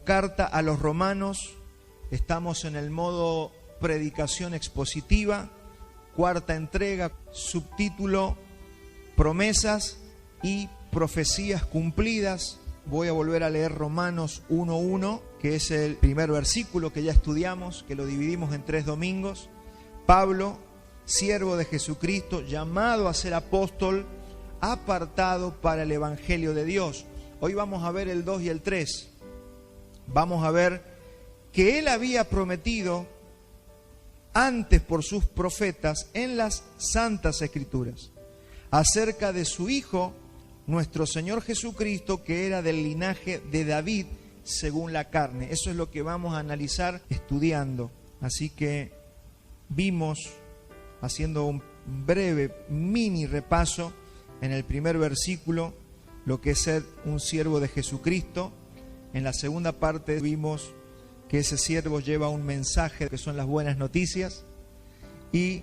carta a los romanos. Estamos en el modo predicación expositiva, cuarta entrega, subtítulo Promesas y profecías cumplidas. Voy a volver a leer Romanos 1:1, que es el primer versículo que ya estudiamos, que lo dividimos en 3 domingos. Pablo, siervo de Jesucristo, llamado a ser apóstol, apartado para el Evangelio de Dios. Hoy vamos a ver el 2 y el 3. Vamos a ver que él había prometido antes por sus profetas en las Santas Escrituras acerca de su Hijo, nuestro Señor Jesucristo, que era del linaje de David según la carne. Eso es lo que vamos a analizar estudiando. Así que vimos, haciendo un breve mini repaso en el primer versículo, lo que es ser un siervo de Jesucristo. En la segunda parte vimos que ese siervo lleva un mensaje que son las buenas noticias. Y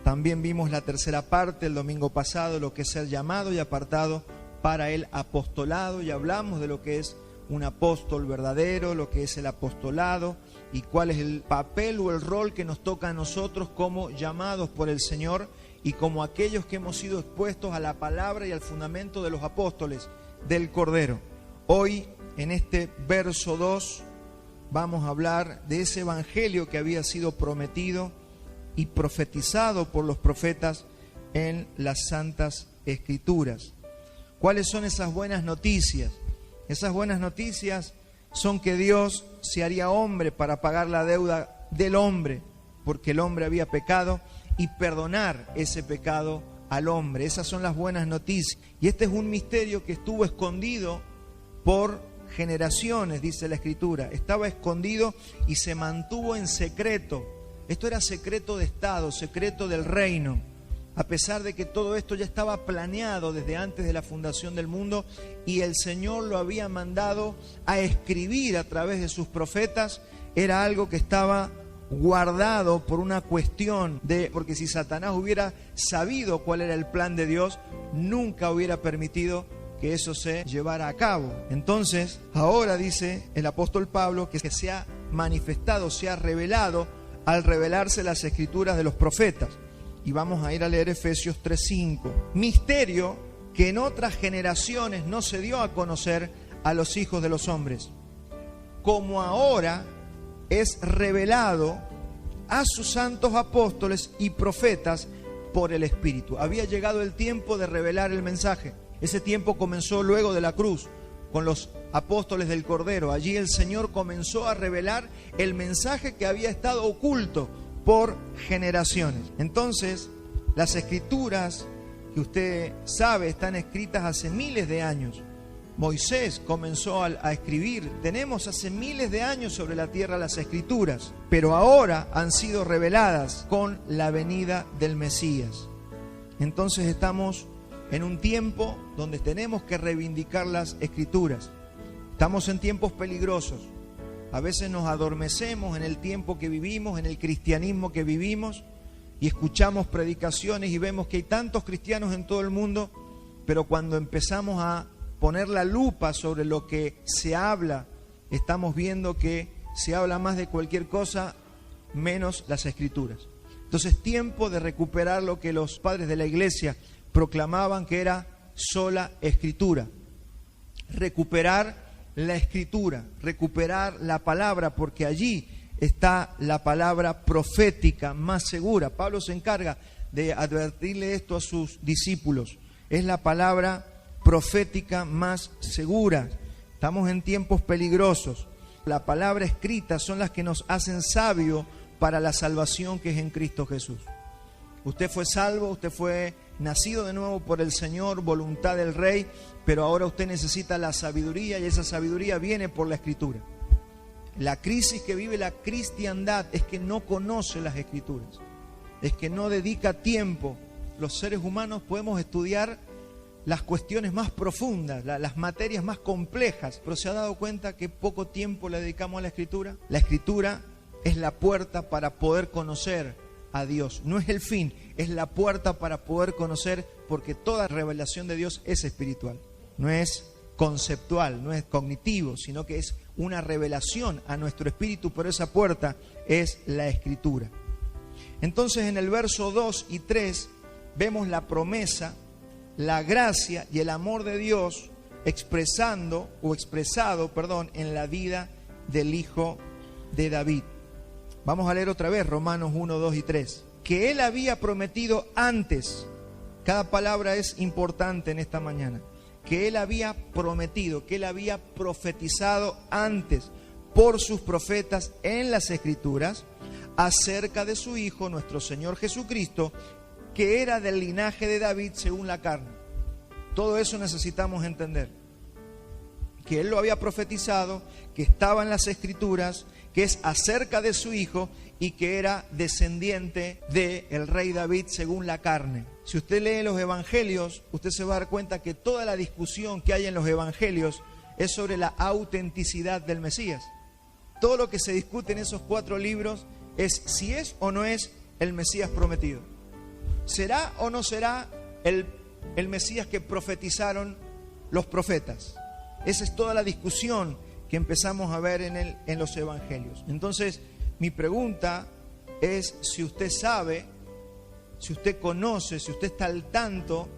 también vimos la tercera parte el domingo pasado, lo que es ser llamado y apartado para el apostolado. Y hablamos de lo que es un apóstol verdadero, lo que es el apostolado y cuál es el papel o el rol que nos toca a nosotros como llamados por el Señor y como aquellos que hemos sido expuestos a la palabra y al fundamento de los apóstoles del Cordero. Hoy, en este verso 2, vamos a hablar de ese evangelio que había sido prometido y profetizado por los profetas en las Santas Escrituras. ¿Cuáles son esas buenas noticias? Esas buenas noticias son que Dios se haría hombre para pagar la deuda del hombre, porque el hombre había pecado, y perdonar ese pecado al hombre. Esas son las buenas noticias. Y este es un misterio que estuvo escondido por generaciones, dice la Escritura. Estaba escondido y se mantuvo en secreto. Esto era secreto de Estado, secreto del reino. A pesar de que todo esto ya estaba planeado desde antes de la fundación del mundo y el Señor lo había mandado a escribir a través de sus profetas, era algo que estaba guardado por una cuestión porque si Satanás hubiera sabido cuál era el plan de Dios, nunca hubiera permitido que eso se llevara a cabo. Entonces, ahora dice el apóstol Pablo que se ha manifestado, se ha revelado al revelarse las escrituras de los profetas. Y vamos a ir a leer Efesios 3:5. Misterio que en otras generaciones no se dio a conocer a los hijos de los hombres, como ahora es revelado a sus santos apóstoles y profetas por el Espíritu. Había llegado el tiempo de revelar el mensaje. Ese tiempo comenzó luego de la cruz, con los apóstoles del Cordero. Allí el Señor comenzó a revelar el mensaje que había estado oculto por generaciones. Entonces, las escrituras que usted sabe están escritas hace miles de años. Moisés comenzó a escribir. Tenemos hace miles de años sobre la tierra las escrituras, pero ahora han sido reveladas con la venida del Mesías. Entonces estamos en un tiempo donde tenemos que reivindicar las escrituras. Estamos en tiempos peligrosos. A veces nos adormecemos en el tiempo que vivimos, en el cristianismo que vivimos, y escuchamos predicaciones y vemos que hay tantos cristianos en todo el mundo, pero cuando empezamos a poner la lupa sobre lo que se habla, estamos viendo que se habla más de cualquier cosa menos las escrituras. Entonces, tiempo de recuperar lo que los padres de la iglesia proclamaban que era sola escritura. Recuperar la escritura, recuperar la palabra, porque allí está la palabra profética más segura. Pablo se encarga de advertirle esto a sus discípulos. Es la palabra profética más segura. Estamos en tiempos peligrosos. La palabra escrita son las que nos hacen sabios para la salvación que es en Cristo Jesús. Usted fue salvo, usted fue nacido de nuevo por el Señor, voluntad del Rey, pero ahora usted necesita la sabiduría y esa sabiduría viene por la Escritura. La crisis que vive la cristiandad es que no conoce las Escrituras, es que no dedica tiempo. Los seres humanos podemos estudiar las cuestiones más profundas, las materias más complejas, pero ¿se ha dado cuenta que poco tiempo le dedicamos a la Escritura? La Escritura es la puerta para poder conocer a Dios. No es el fin, es la puerta para poder conocer, porque toda revelación de Dios es espiritual. No es conceptual, no es cognitivo, sino que es una revelación a nuestro espíritu, pero esa puerta es la Escritura. Entonces en el verso 2 y 3 vemos la promesa, la gracia y el amor de Dios expresado en la vida del Hijo de David. Vamos a leer otra vez Romanos 1, 2 y 3. Que Él había prometido antes, cada palabra es importante en esta mañana, que Él había prometido, que Él había profetizado antes por sus profetas en las Escrituras acerca de su Hijo, nuestro Señor Jesucristo, que era del linaje de David según la carne. Todo eso necesitamos entender. Que Él lo había profetizado, que estaba en las Escrituras, que es acerca de su Hijo y que era descendiente del rey David según la carne. Si usted lee los Evangelios, usted se va a dar cuenta que toda la discusión que hay en los Evangelios es sobre la autenticidad del Mesías. Todo lo que se discute en esos 4 libros es si es o no es el Mesías prometido. ¿Será o no será el Mesías que profetizaron los profetas? Esa es toda la discusión que empezamos a ver en los Evangelios. Entonces, mi pregunta es si usted sabe, si usted conoce, si usted está al tanto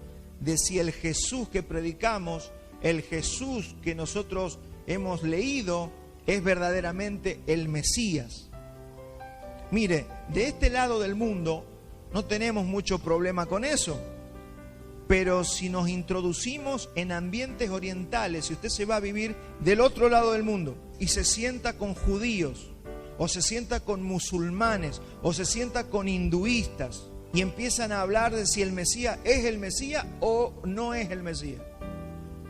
de si el Jesús que predicamos, el Jesús que nosotros hemos leído, es verdaderamente el Mesías. Mire, de este lado del mundo no tenemos mucho problema con eso. Pero si nos introducimos en ambientes orientales, si usted se va a vivir del otro lado del mundo y se sienta con judíos, o se sienta con musulmanes, o se sienta con hinduistas, y empiezan a hablar de si el Mesías es el Mesías o no es el Mesías,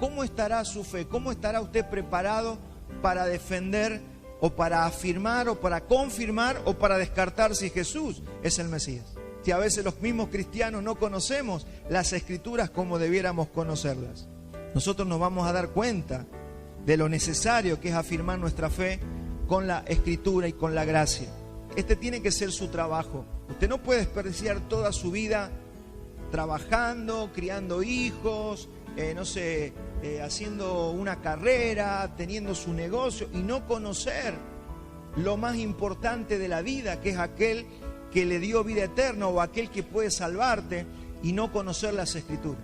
¿cómo estará su fe? ¿Cómo estará usted preparado para defender, o para afirmar, o para confirmar, o para descartar si Jesús es el Mesías? Si a veces los mismos cristianos no conocemos las Escrituras como debiéramos conocerlas. Nosotros nos vamos a dar cuenta de lo necesario que es afirmar nuestra fe con la Escritura y con la gracia. Este tiene que ser su trabajo. Usted no puede desperdiciar toda su vida trabajando, criando hijos, haciendo una carrera, teniendo su negocio y no conocer lo más importante de la vida, que es aquel que le dio vida eterna o aquel que puede salvarte, y no conocer las Escrituras.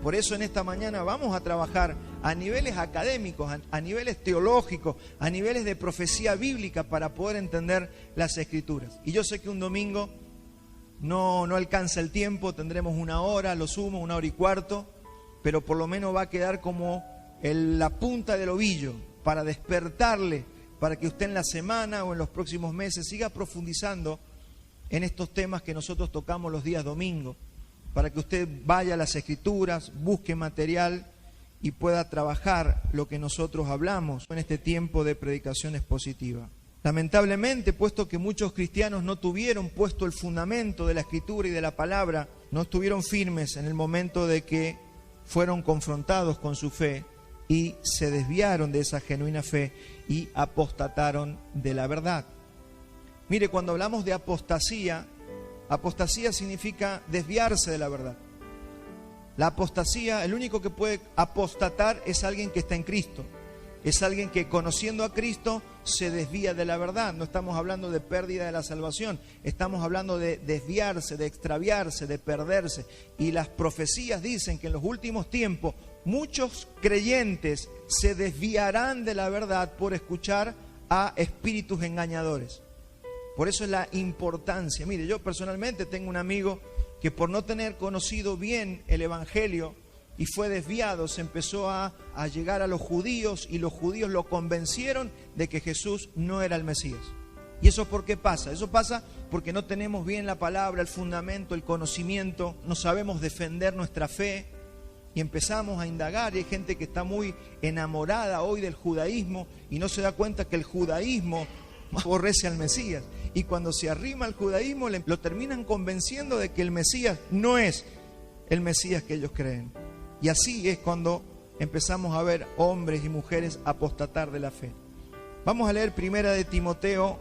Por eso en esta mañana vamos a trabajar a niveles académicos, a niveles teológicos, a niveles de profecía bíblica para poder entender las Escrituras. Y yo sé que un domingo no alcanza el tiempo, tendremos 1 hora, lo sumo, 1 hora y cuarto, pero por lo menos va a quedar como la punta del ovillo para despertarle, para que usted en la semana o en los próximos meses siga profundizando en estos temas que nosotros tocamos los días domingos, para que usted vaya a las Escrituras, busque material y pueda trabajar lo que nosotros hablamos en este tiempo de predicación expositiva. Lamentablemente, puesto que muchos cristianos no tuvieron puesto el fundamento de la Escritura y de la palabra, no estuvieron firmes en el momento de que fueron confrontados con su fe y se desviaron de esa genuina fe y apostataron de la verdad. Mire, cuando hablamos de apostasía, apostasía significa desviarse de la verdad. La apostasía, el único que puede apostatar es alguien que está en Cristo. Es alguien que conociendo a Cristo se desvía de la verdad. No estamos hablando de pérdida de la salvación, estamos hablando de desviarse, de extraviarse, de perderse. Y las profecías dicen que en los últimos tiempos muchos creyentes se desviarán de la verdad por escuchar a espíritus engañadores. Por eso es la importancia. Mire, yo personalmente tengo un amigo que por no tener conocido bien el Evangelio y fue desviado, se empezó a llegar a los judíos y los judíos lo convencieron de que Jesús no era el Mesías. ¿Y eso por qué pasa? Eso pasa porque no tenemos bien la palabra, el fundamento, el conocimiento, no sabemos defender nuestra fe y empezamos a indagar. Y hay gente que está muy enamorada hoy del judaísmo y no se da cuenta que el judaísmo aborrece al Mesías. Y cuando se arrima al judaísmo lo terminan convenciendo de que el Mesías no es el Mesías que ellos creen. Y así es cuando empezamos a ver hombres y mujeres apostatar de la fe. Vamos a leer 1 de Timoteo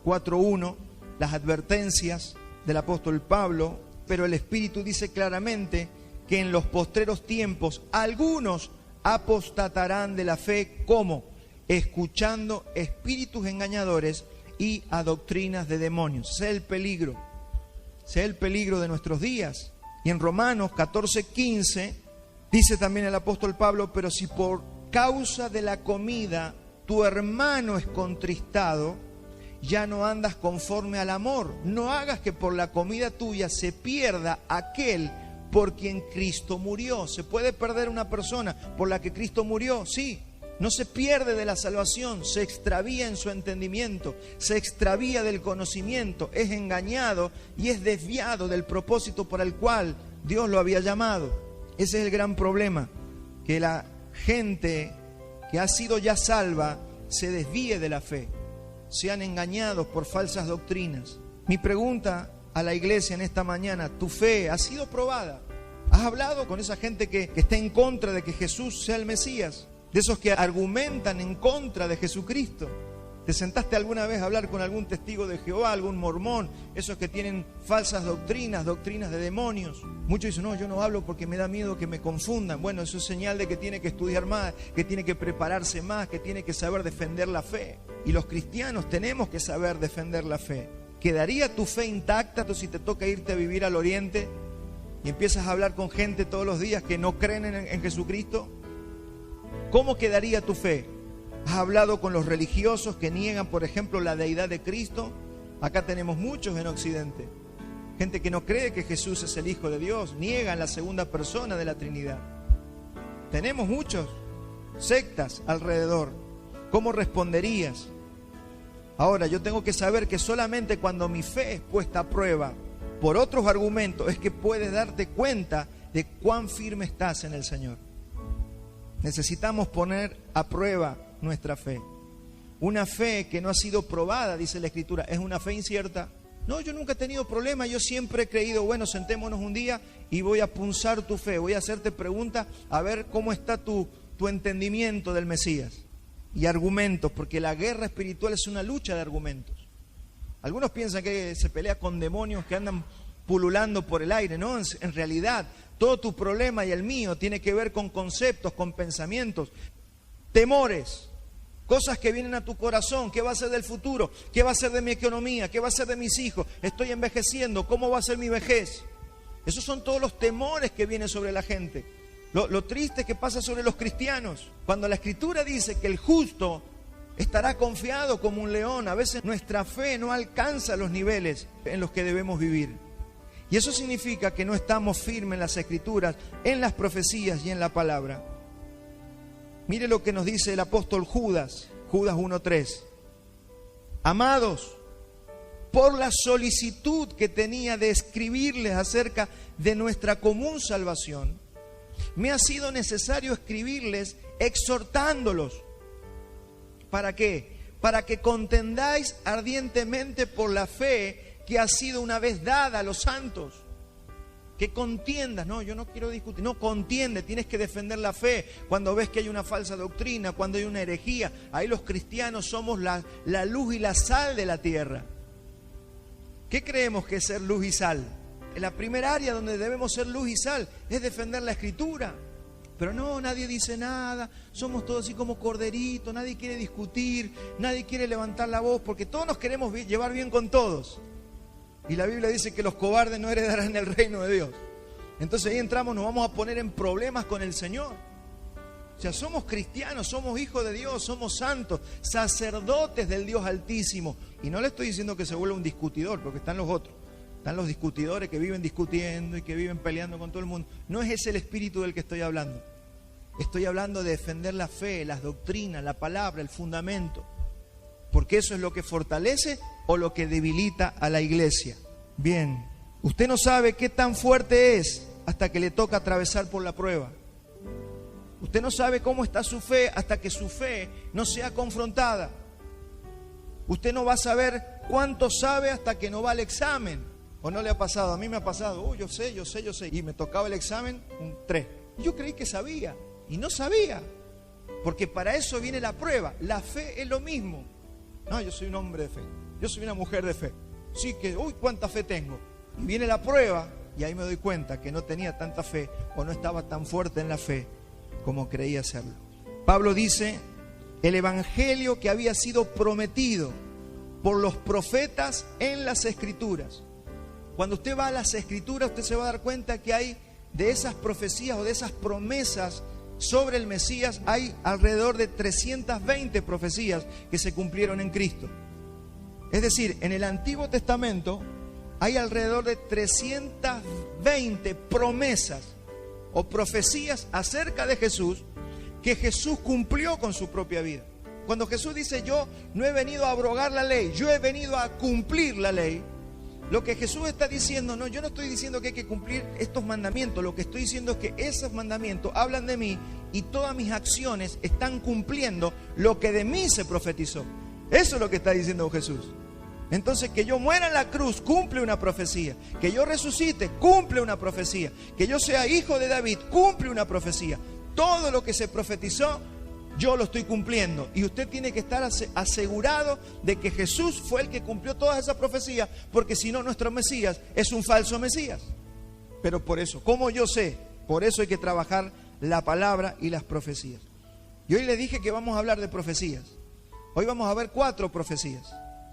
4:1, las advertencias del apóstol Pablo, pero el Espíritu dice claramente que en los postreros tiempos algunos apostatarán de la fe, como escuchando espíritus engañadores y a doctrinas de demonios. Ese es el peligro. Ese es el peligro de nuestros días. Y en Romanos 14:15 dice también el apóstol Pablo: pero si por causa de la comida tu hermano es contristado, ya no andas conforme al amor. No hagas que por la comida tuya se pierda aquel por quien Cristo murió. ¿Se puede perder una persona por la que Cristo murió? Sí. No se pierde de la salvación, se extravía en su entendimiento, se extravía del conocimiento, es engañado y es desviado del propósito para el cual Dios lo había llamado. Ese es el gran problema, que la gente que ha sido ya salva se desvíe de la fe, sean engañados por falsas doctrinas. Mi pregunta a la iglesia en esta mañana: ¿tu fe ha sido probada? ¿Has hablado con esa gente que está en contra de que Jesús sea el Mesías? De esos que argumentan en contra de Jesucristo. ¿Te sentaste alguna vez a hablar con algún testigo de Jehová, algún mormón? Esos que tienen falsas doctrinas, doctrinas de demonios. Muchos dicen: no, yo no hablo porque me da miedo que me confundan. Bueno, eso es señal de que tiene que estudiar más, que tiene que prepararse más, que tiene que saber defender la fe. Y los cristianos tenemos que saber defender la fe. ¿Quedaría tu fe intacta si te toca irte a vivir al oriente y empiezas a hablar con gente todos los días que no creen en Jesucristo? ¿Cómo quedaría tu fe? ¿Has hablado con los religiosos que niegan, por ejemplo, la deidad de Cristo? Acá tenemos muchos en Occidente. Gente que no cree que Jesús es el Hijo de Dios, niegan la segunda persona de la Trinidad. Tenemos muchos sectas alrededor. ¿Cómo responderías? Ahora, yo tengo que saber que solamente cuando mi fe es puesta a prueba por otros argumentos es que puedes darte cuenta de cuán firme estás en el Señor. Necesitamos poner a prueba nuestra fe. Una fe que no ha sido probada, dice la Escritura, es una fe incierta. No, yo nunca he tenido problema, yo siempre he creído, bueno, sentémonos un día y voy a punzar tu fe, voy a hacerte preguntas a ver cómo está tu entendimiento del Mesías. Y argumentos, porque la guerra espiritual es una lucha de argumentos. Algunos piensan que se pelea con demonios que andan pululando por el aire. No, en realidad todo tu problema y el mío tiene que ver con conceptos, con pensamientos, temores, cosas que vienen a tu corazón. ¿Qué va a ser del futuro? ¿Qué va a ser de mi economía? ¿Qué va a ser de mis hijos? Estoy envejeciendo, ¿cómo va a ser mi vejez? Esos son todos los temores que vienen sobre la gente. Lo triste es que pasa sobre los cristianos. Cuando la Escritura dice que el justo estará confiado como un león, a veces nuestra fe no alcanza los niveles en los que debemos vivir. Y eso significa que no estamos firmes en las Escrituras, en las profecías y en la palabra. Mire lo que nos dice el apóstol Judas, Judas 1:3. Amados, por la solicitud que tenía de escribirles acerca de nuestra común salvación, me ha sido necesario escribirles exhortándolos. ¿Para qué? Para que contendáis ardientemente por la fe que ha sido una vez dada a los santos. Que contiendas. No, yo no quiero discutir. No, contiende, tienes que defender la fe. Cuando ves que hay una falsa doctrina, cuando hay una herejía, ahí los cristianos somos la luz y la sal de la tierra. ¿Qué creemos que es ser luz y sal? En la primera área donde debemos ser luz y sal es defender la Escritura. Pero no, nadie dice nada, somos todos así como corderitos, nadie quiere discutir, nadie quiere levantar la voz, porque todos nos queremos llevar bien con todos. Y la Biblia dice que los cobardes no heredarán el reino de Dios. Entonces ahí entramos, nos vamos a poner en problemas con el Señor. O sea, somos cristianos, somos hijos de Dios, somos santos, sacerdotes del Dios Altísimo. Y no le estoy diciendo que se vuelva un discutidor, porque están los otros. Están los discutidores que viven discutiendo y que viven peleando con todo el mundo. No es ese el espíritu del que estoy hablando. Estoy hablando de defender la fe, las doctrinas, la palabra, el fundamento. Porque eso es lo que fortalece o lo que debilita a la iglesia. Bien, usted no sabe qué tan fuerte es hasta que le toca atravesar por la prueba. Usted no sabe cómo está su fe hasta que su fe no sea confrontada. Usted no va a saber cuánto sabe hasta que no va al examen. ¿O no le ha pasado? A mí me ha pasado. Yo sé. Y me tocaba el examen, un 3. Yo creí que sabía y no sabía. Porque para eso viene la prueba. La fe es lo mismo. No, yo soy un hombre de fe. Yo soy una mujer de fe. Sí que, cuánta fe tengo. Y viene la prueba y ahí me doy cuenta que no tenía tanta fe o no estaba tan fuerte en la fe como creía serlo. Pablo dice el evangelio que había sido prometido por los profetas en las Escrituras. Cuando usted va a las Escrituras, usted se va a dar cuenta que hay de esas profecías o de esas promesas sobre el Mesías, hay alrededor de 320 profecías que se cumplieron en Cristo. Es decir, en el Antiguo Testamento hay alrededor de 320 promesas o profecías acerca de Jesús que Jesús cumplió con su propia vida. Cuando Jesús dice: yo no he venido a abrogar la ley, yo he venido a cumplir la ley, lo que Jesús está diciendo, no, yo no estoy diciendo que hay que cumplir estos mandamientos, lo que estoy diciendo es que esos mandamientos hablan de mí y todas mis acciones están cumpliendo lo que de mí se profetizó. Eso es lo que está diciendo Jesús. Entonces, que yo muera en la cruz cumple una profecía, que yo resucite cumple una profecía, que yo sea hijo de David cumple una profecía. Todo lo que se profetizó yo lo estoy cumpliendo, y usted tiene que estar asegurado de que Jesús fue el que cumplió todas esas profecías, porque si no, nuestro Mesías es un falso Mesías. Pero por eso, ¿cómo yo sé? Por eso hay que trabajar la palabra y las profecías. Y hoy le dije que vamos a hablar de profecías. Hoy vamos a ver 4 profecías,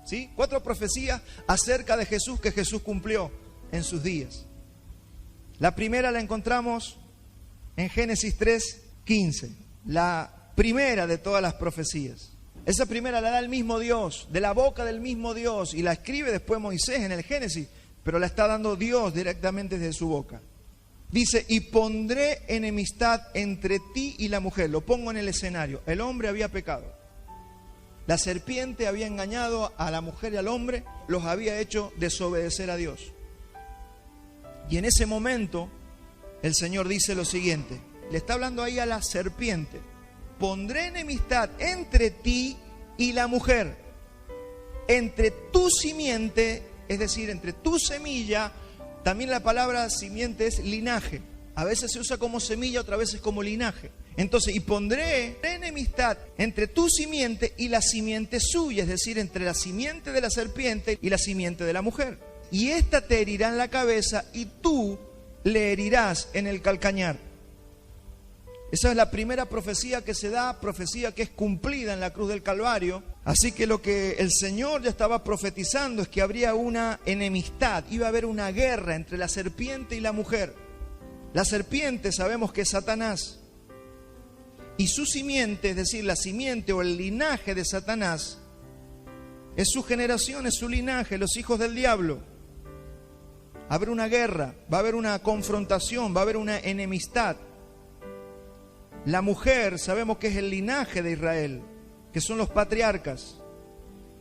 ¿sí? 4 profecías acerca de Jesús que Jesús cumplió en sus días. La primera la encontramos en Génesis 3:15, la primera de todas las profecías. Esa primera la da el mismo Dios, de la boca del mismo Dios, y la escribe después Moisés en el Génesis, pero la está dando Dios directamente desde su boca. Dice: y pondré enemistad entre ti y la mujer. Lo pongo en el escenario. El hombre había pecado. La serpiente había engañado a la mujer y al hombre, los había hecho desobedecer a Dios. Y en ese momento el Señor dice lo siguiente, le está hablando ahí a la serpiente: pondré enemistad entre ti y la mujer, entre tu simiente, es decir, entre tu semilla. También la palabra simiente es linaje. A veces se usa como semilla, otras veces como linaje. Entonces, y pondré enemistad entre tu simiente y la simiente suya, es decir, entre la simiente de la serpiente y la simiente de la mujer. Y ésta te herirá en la cabeza y tú le herirás en el calcañar. Esa es la primera profecía que se da, profecía que es cumplida en la cruz del Calvario. Así que lo que el Señor ya estaba profetizando es que habría una enemistad, iba a haber una guerra entre la serpiente y la mujer. La serpiente sabemos que es Satanás, y su simiente, es decir, la simiente o el linaje de Satanás, es su generación, es su linaje, los hijos del diablo. Va a haber una guerra, va a haber una confrontación, va a haber una enemistad. La mujer sabemos que es el linaje de Israel, que son los patriarcas,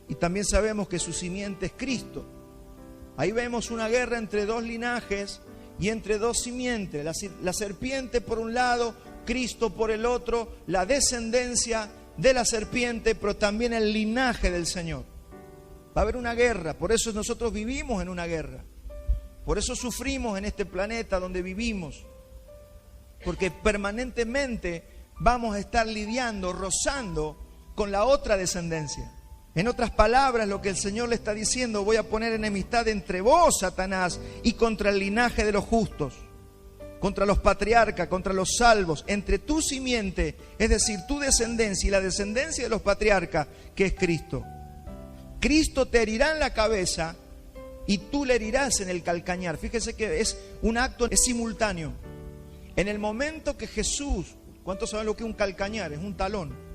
y también sabemos que su simiente es Cristo. Ahí vemos una guerra entre 2 linajes y entre 2 simientes, la serpiente por un lado, Cristo por el otro, la descendencia de la serpiente, pero también el linaje del Señor. Va a haber una guerra, por eso nosotros vivimos en una guerra, por eso sufrimos en este planeta donde vivimos, porque permanentemente vamos a estar lidiando, rozando con la otra descendencia. En otras palabras, lo que el Señor le está diciendo: voy a poner enemistad entre vos, Satanás, y contra el linaje de los justos, contra los patriarcas, contra los salvos, entre tu simiente, es decir, tu descendencia y la descendencia de los patriarcas, que es Cristo. Cristo te herirá en la cabeza y tú le herirás en el calcañar. Fíjese que es un acto, es simultáneo. En el momento que Jesús, ¿cuántos saben lo que es un calcañar? Es un talón.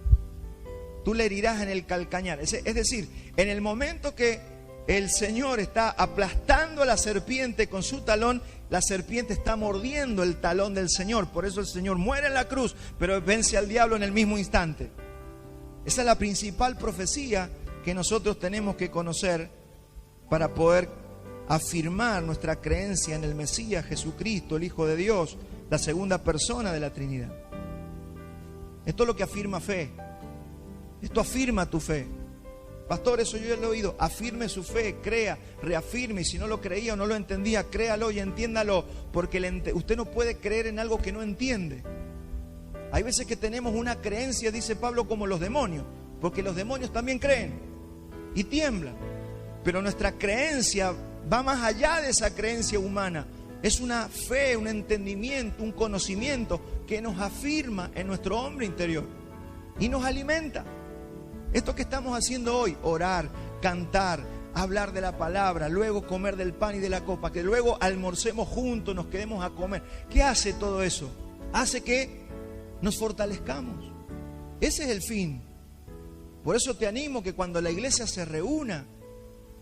Tú le herirás en el calcañar. Es decir, en el momento que el Señor está aplastando a la serpiente con su talón, la serpiente está mordiendo el talón del Señor. Por eso el Señor muere en la cruz, pero vence al diablo en el mismo instante. Esa es la principal profecía que nosotros tenemos que conocer para poder afirmar nuestra creencia en el Mesías Jesucristo, el Hijo de Dios, la segunda persona de la Trinidad. Esto es lo que afirma fe. Esto afirma tu fe. Pastor, eso yo ya lo he oído. Afirme su fe, crea, reafirme. Y si no lo creía o no lo entendía, créalo y entiéndalo. Porque usted no puede creer en algo que no entiende. Hay veces que tenemos una creencia, dice Pablo, como los demonios. Porque los demonios también creen y tiemblan. Pero nuestra creencia va más allá de esa creencia humana. Es una fe, un entendimiento, un conocimiento que nos afirma en nuestro hombre interior y nos alimenta. Esto que estamos haciendo hoy, orar, cantar, hablar de la palabra, luego comer del pan y de la copa, que luego almorcemos juntos, nos quedemos a comer. ¿Qué hace todo eso? Hace que nos fortalezcamos. Ese es el fin. Por eso te animo que cuando la iglesia se reúna,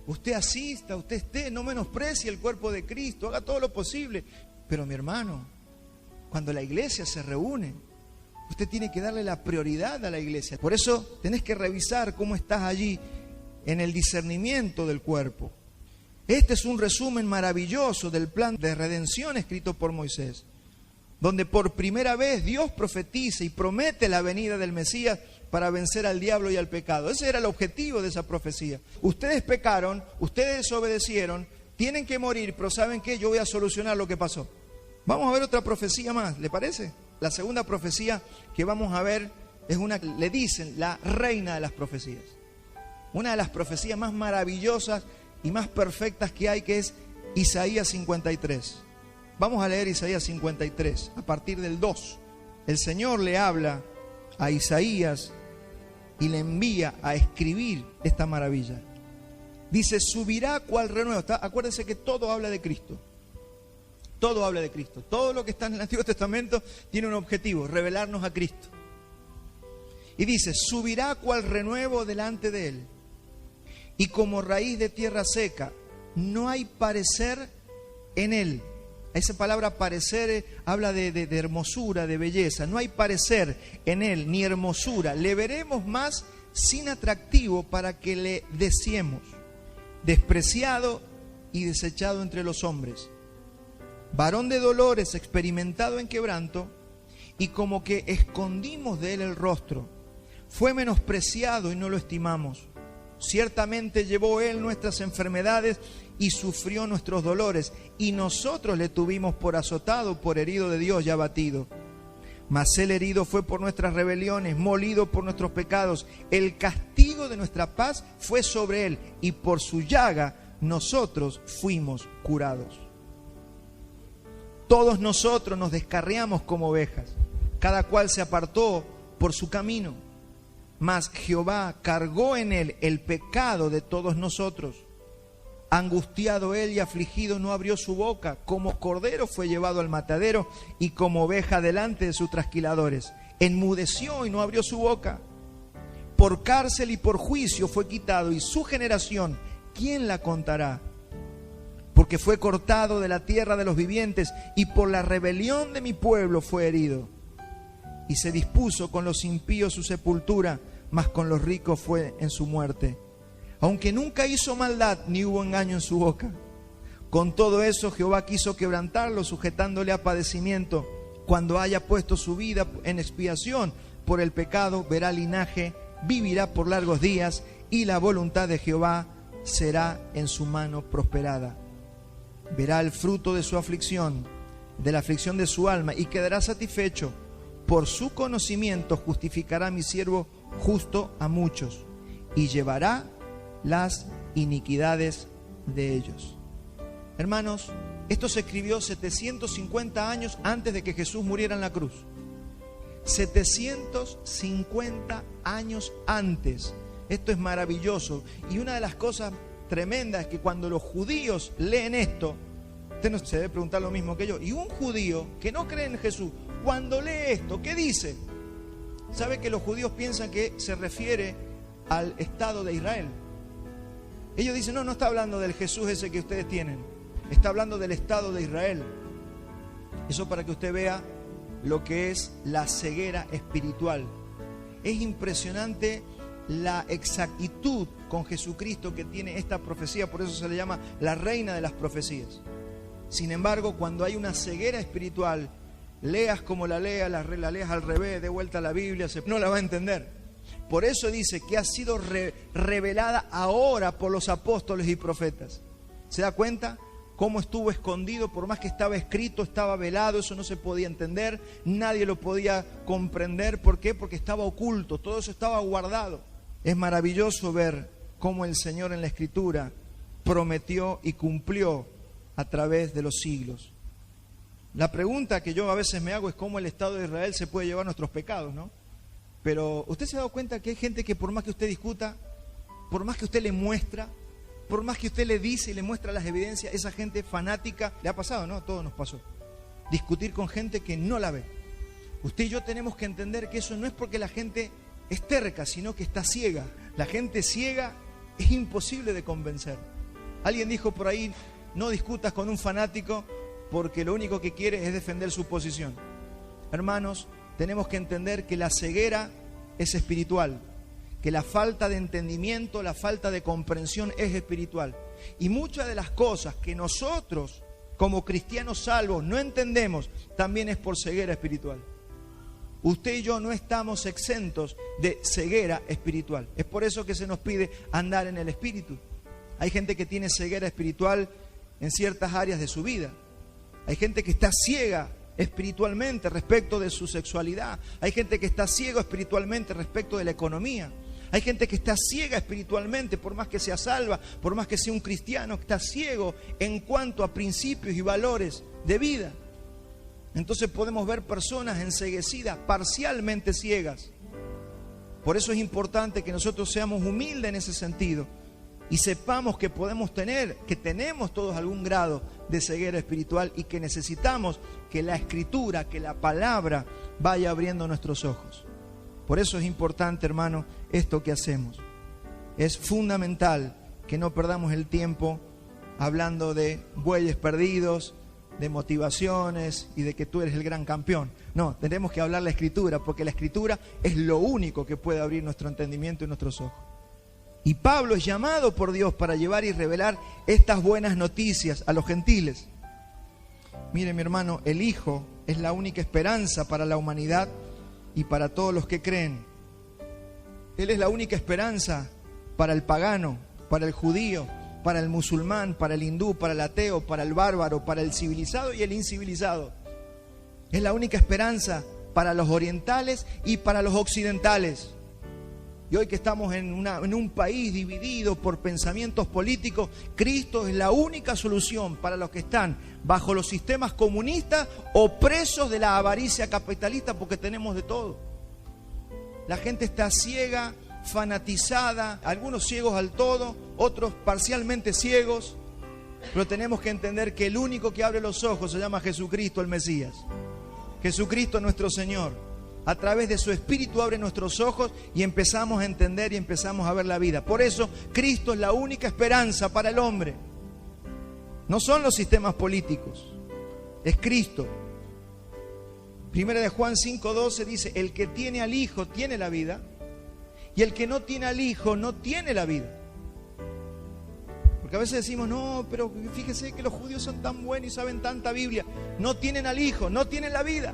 usted asista, usted esté, no menosprecie el cuerpo de Cristo, haga todo lo posible. Pero mi hermano, cuando la iglesia se reúne, usted tiene que darle la prioridad a la iglesia. Por eso tenés que revisar cómo estás allí en el discernimiento del cuerpo. Este es un resumen maravilloso del plan de redención escrito por Moisés, donde por primera vez Dios profetiza y promete la venida del Mesías para vencer al diablo y al pecado. Ese era el objetivo de esa profecía. Ustedes pecaron, ustedes desobedecieron, tienen que morir, pero ¿saben qué? Yo voy a solucionar lo que pasó. Vamos a ver otra profecía más, ¿le parece? La segunda profecía que vamos a ver es una que le dicen la reina de las profecías. Una de las profecías más maravillosas y más perfectas que hay, que es Isaías 53. Vamos a leer Isaías 53, a partir del 2. El Señor le habla a Isaías y le envía a escribir esta maravilla. Dice, subirá cual renuevo. Acuérdense que todo habla de Cristo. Todo habla de Cristo. Todo lo que está en el Antiguo Testamento tiene un objetivo, revelarnos a Cristo. Y dice, subirá cual renuevo delante de él. Y como raíz de tierra seca, no hay parecer en él. Esa palabra parecer habla de hermosura, de belleza. No hay parecer en él, ni hermosura. Le veremos más sin atractivo para que le deseemos. Despreciado y desechado entre los hombres. Varón de dolores, experimentado en quebranto, y como que escondimos de él el rostro. Fue menospreciado y no lo estimamos. Ciertamente llevó él nuestras enfermedades y sufrió nuestros dolores, y nosotros le tuvimos por azotado, por herido de Dios y abatido. Mas él herido fue por nuestras rebeliones, molido por nuestros pecados. El castigo de nuestra paz fue sobre él, y por su llaga nosotros fuimos curados. Todos nosotros nos descarriamos como ovejas, cada cual se apartó por su camino. Mas Jehová cargó en él el pecado de todos nosotros. Angustiado él y afligido no abrió su boca. Como cordero fue llevado al matadero y como oveja delante de sus trasquiladores. Enmudeció y no abrió su boca. Por cárcel y por juicio fue quitado, y su generación, ¿quién la contará? Porque fue cortado de la tierra de los vivientes, y por la rebelión de mi pueblo fue herido. Y se dispuso con los impíos su sepultura, mas con los ricos fue en su muerte. Aunque nunca hizo maldad, ni hubo engaño en su boca. Con todo eso Jehová quiso quebrantarlo, sujetándole a padecimiento. Cuando haya puesto su vida en expiación por el pecado, verá linaje, vivirá por largos días, y la voluntad de Jehová será en su mano prosperada. Verá el fruto de su aflicción, de la aflicción de su alma, y quedará satisfecho. Por su conocimiento justificará mi siervo justo a muchos, y llevará las iniquidades de ellos. Hermanos, esto se escribió 750 años antes de que Jesús muriera en la cruz. 750 años antes. Esto es maravilloso. Y una de las cosas tremendas es que cuando los judíos leen esto, usted no se debe preguntar lo mismo que yo. Y un judío que no cree en Jesús, cuando lee esto, ¿qué dice? ¿Sabe que los judíos piensan que se refiere al Estado de Israel? Ellos dicen, no está hablando del Jesús ese que ustedes tienen. Está hablando del Estado de Israel. Eso para que usted vea lo que es la ceguera espiritual. Es impresionante la exactitud con Jesucristo que tiene esta profecía. Por eso se le llama la reina de las profecías. Sin embargo, cuando hay una ceguera espiritual, leas como la leas, la leas al revés, de vuelta a la Biblia, no la va a entender. Por eso dice que ha sido revelada ahora por los apóstoles y profetas. ¿Se da cuenta? Cómo estuvo escondido, por más que estaba escrito, estaba velado, eso no se podía entender, nadie lo podía comprender. ¿Por qué? Porque estaba oculto, todo eso estaba guardado. Es maravilloso ver cómo el Señor en la Escritura prometió y cumplió a través de los siglos. La pregunta que yo a veces me hago es cómo el Estado de Israel se puede llevar nuestros pecados, ¿no? Pero usted se ha dado cuenta que hay gente que por más que usted discuta, por más que usted le muestra, por más que usted le dice y le muestra las evidencias, esa gente fanática, le ha pasado, ¿no? A todos nos pasó. Discutir con gente que no la ve. Usted y yo tenemos que entender que eso no es porque la gente es terca, sino que está ciega. La gente ciega es imposible de convencer. Alguien dijo por ahí, no discutas con un fanático porque lo único que quiere es defender su posición. Hermanos, tenemos que entender que la ceguera es espiritual, que la falta de entendimiento, la falta de comprensión es espiritual. Y muchas de las cosas que nosotros, como cristianos salvos, no entendemos, también es por ceguera espiritual. Usted y yo no estamos exentos de ceguera espiritual. Es por eso que se nos pide andar en el Espíritu. Hay gente que tiene ceguera espiritual en ciertas áreas de su vida. Hay gente que está ciega espiritualmente respecto de su sexualidad. Hay gente que está ciego espiritualmente respecto de la economía. Hay gente que está ciega espiritualmente, por más que sea salva, por más que sea un cristiano, que está ciego en cuanto a principios y valores de vida. Entonces podemos ver personas enceguecidas, parcialmente ciegas. Por eso es importante que nosotros seamos humildes en ese sentido y sepamos que podemos tener, que tenemos todos algún grado de ceguera espiritual y que necesitamos que la Escritura, que la palabra vaya abriendo nuestros ojos. Por eso es importante, hermano, esto que hacemos. Es fundamental que no perdamos el tiempo hablando de bueyes perdidos, de motivaciones y de que tú eres el gran campeón. No, tenemos que hablar la Escritura, porque la Escritura es lo único que puede abrir nuestro entendimiento y nuestros ojos. Y Pablo es llamado por Dios para llevar y revelar estas buenas noticias a los gentiles. Mire, mi hermano, el Hijo es la única esperanza para la humanidad y para todos los que creen. Él es la única esperanza para el pagano, para el judío, para el musulmán, para el hindú, para el ateo, para el bárbaro, para el civilizado y el incivilizado. Es la única esperanza para los orientales y para los occidentales. Y hoy que estamos en un país dividido por pensamientos políticos, Cristo es la única solución para los que están bajo los sistemas comunistas o presos de la avaricia capitalista, porque tenemos de todo. La gente está ciega, fanatizada, algunos ciegos al todo, otros parcialmente ciegos, pero tenemos que entender que el único que abre los ojos se llama Jesucristo, el Mesías. Jesucristo nuestro Señor. A través de su Espíritu abre nuestros ojos y empezamos a entender y empezamos a ver la vida. Por eso Cristo es la única esperanza para el hombre. No son los sistemas políticos, es Cristo. Primera de Juan 5:12 dice, el que tiene al Hijo tiene la vida, y el que no tiene al Hijo no tiene la vida. Porque a veces decimos, no, pero fíjese que los judíos son tan buenos y saben tanta Biblia. No tienen al Hijo, no tienen la vida.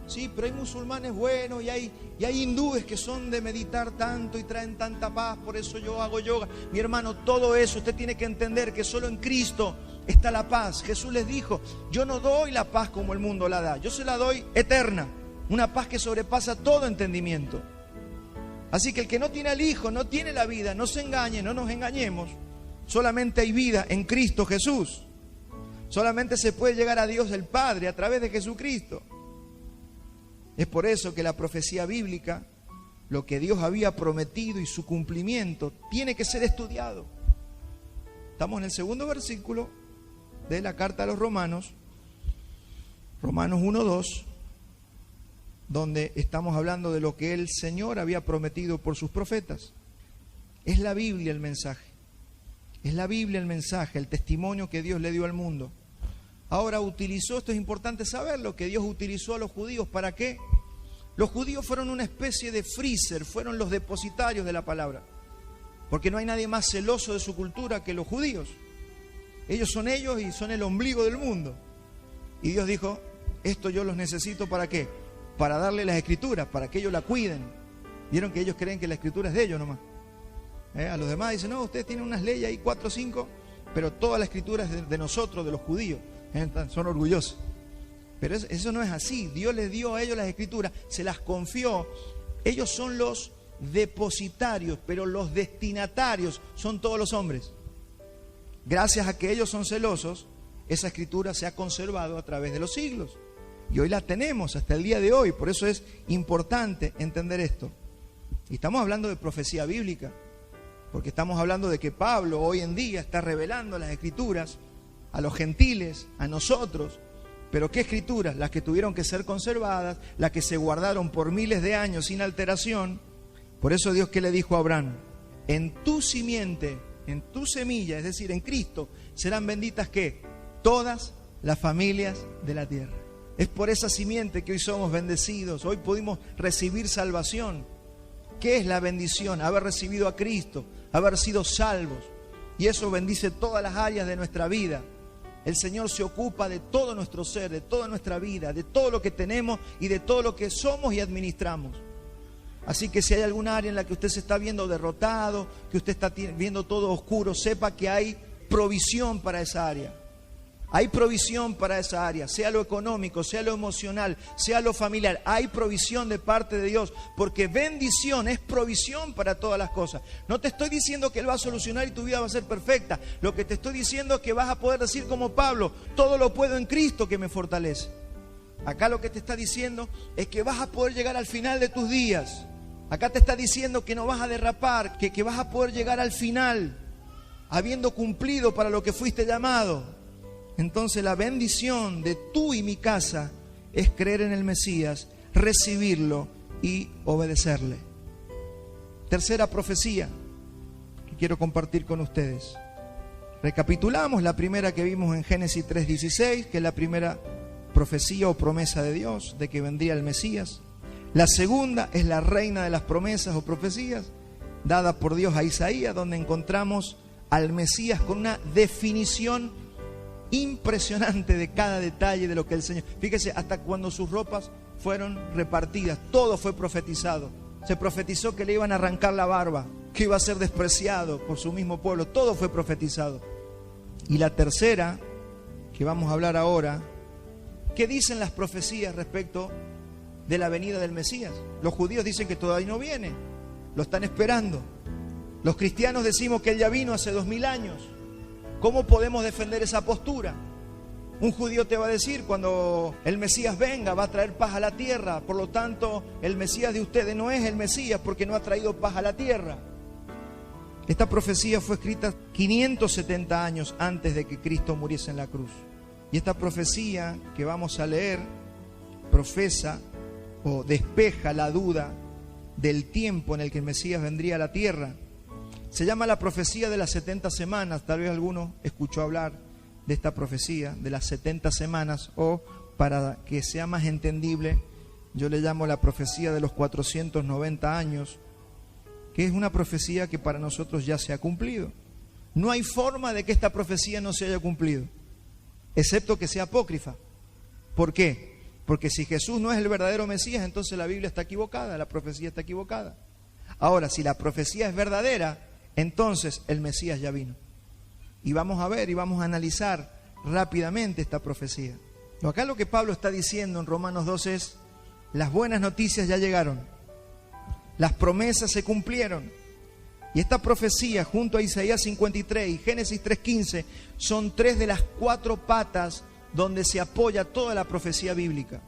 Sí, pero hay musulmanes buenos y hay hindúes que son de meditar tanto y traen tanta paz, por eso yo hago yoga. Mi hermano, todo eso usted tiene que entender que solo en Cristo está la paz. Jesús les dijo, yo no doy la paz como el mundo la da, yo se la doy eterna, una paz que sobrepasa todo entendimiento. Así que el que no tiene al Hijo no tiene la vida. No se engañe, no nos engañemos. Solamente hay vida en Cristo Jesús. Solamente se puede llegar a Dios el Padre a través de Jesucristo. Es por eso que la profecía bíblica, lo que Dios había prometido y su cumplimiento, tiene que ser estudiado. Estamos en el segundo versículo de la carta a los Romanos, Romanos 1:2, donde estamos hablando de lo que el Señor había prometido por sus profetas. Es la Biblia el mensaje. Es la Biblia el mensaje, el testimonio que Dios le dio al mundo. Ahora utilizó, esto es importante saberlo, que Dios utilizó a los judíos. ¿Para qué? Los judíos fueron una especie de freezer, fueron los depositarios de la palabra. Porque no hay nadie más celoso de su cultura que los judíos. Ellos y son el ombligo del mundo. Y Dios dijo, esto yo los necesito ¿para qué? Para darle las escrituras, para que ellos la cuiden. Vieron que ellos creen que la escritura es de ellos nomás. A los demás dicen, no, ustedes tienen unas leyes ahí, 4 o 5, pero toda la escritura es de nosotros, de los judíos. Son orgullosos. Pero eso no es así. Dios les dio a ellos las escrituras, se las confió. Ellos son los depositarios, pero los destinatarios son todos los hombres. Gracias a que ellos son celosos, esa escritura se ha conservado a través de los siglos. Y hoy la tenemos hasta el día de hoy. Por eso es importante entender esto. Y estamos hablando de profecía bíblica, porque estamos hablando de que Pablo hoy en día está revelando las Escrituras a los gentiles, a nosotros. Pero ¿qué Escrituras? Las que tuvieron que ser conservadas, las que se guardaron por miles de años sin alteración. Por eso Dios, ¿qué le dijo a Abraham? En tu simiente, en tu semilla, es decir, en Cristo, serán benditas ¿qué? Todas las familias de la tierra. Es por esa simiente que hoy somos bendecidos, hoy pudimos recibir salvación. ¿Qué es la bendición? Haber recibido a Cristo, haber sido salvos. Y eso bendice todas las áreas de nuestra vida. El Señor se ocupa de todo nuestro ser, de toda nuestra vida, de todo lo que tenemos y de todo lo que somos y administramos. Así que si hay alguna área en la que usted se está viendo derrotado, que usted está viendo todo oscuro, sepa que hay provisión para esa área. Hay provisión para esa área, sea lo económico, sea lo emocional, sea lo familiar. Hay provisión de parte de Dios, porque bendición es provisión para todas las cosas. No te estoy diciendo que Él va a solucionar y tu vida va a ser perfecta. Lo que te estoy diciendo es que vas a poder decir como Pablo, todo lo puedo en Cristo que me fortalece. Acá lo que te está diciendo es que vas a poder llegar al final de tus días. Acá te está diciendo que no vas a derrapar, que vas a poder llegar al final, habiendo cumplido para lo que fuiste llamado. Entonces la bendición de tú y mi casa es creer en el Mesías, recibirlo y obedecerle. Tercera profecía que quiero compartir con ustedes. Recapitulamos la primera que vimos en Génesis 3:16, que es la primera profecía o promesa de Dios de que vendría el Mesías. La segunda es la reina de las promesas o profecías dada por Dios a Isaías, donde encontramos al Mesías con una definición impresionante de cada detalle de lo que el Señor. Fíjese, hasta cuando sus ropas fueron repartidas, todo fue profetizado. Se profetizó que le iban a arrancar la barba, que iba a ser despreciado por su mismo pueblo. Todo fue profetizado. Y la tercera, que vamos a hablar ahora, ¿qué dicen las profecías respecto de la venida del Mesías? Los judíos dicen que todavía no viene, lo están esperando. Los cristianos decimos que Él ya vino hace 2000 años. ¿Cómo podemos defender esa postura? Un judío te va a decir, cuando el Mesías venga, va a traer paz a la tierra. Por lo tanto, el Mesías de ustedes no es el Mesías porque no ha traído paz a la tierra. Esta profecía fue escrita 570 años antes de que Cristo muriese en la cruz. Y esta profecía que vamos a leer profesa o despeja la duda del tiempo en el que el Mesías vendría a la tierra. Se llama la profecía de las 70 semanas. Tal vez alguno escuchó hablar de esta profecía de las 70 semanas, o para que sea más entendible, yo le llamo la profecía de los 490 años, que es una profecía que para nosotros ya se ha cumplido. No hay forma de que esta profecía no se haya cumplido, excepto que sea apócrifa. ¿Por qué? Porque si Jesús no es el verdadero Mesías, entonces la Biblia está equivocada, la profecía está equivocada. Ahora, si la profecía es verdadera, entonces el Mesías ya vino. Y vamos a ver y vamos a analizar rápidamente esta profecía. Acá lo que Pablo está diciendo en Romanos 12 es: las buenas noticias ya llegaron, las promesas se cumplieron. Y esta profecía, junto a Isaías 53 y Génesis 3:15, son tres de las cuatro patas donde se apoya toda la profecía bíblica.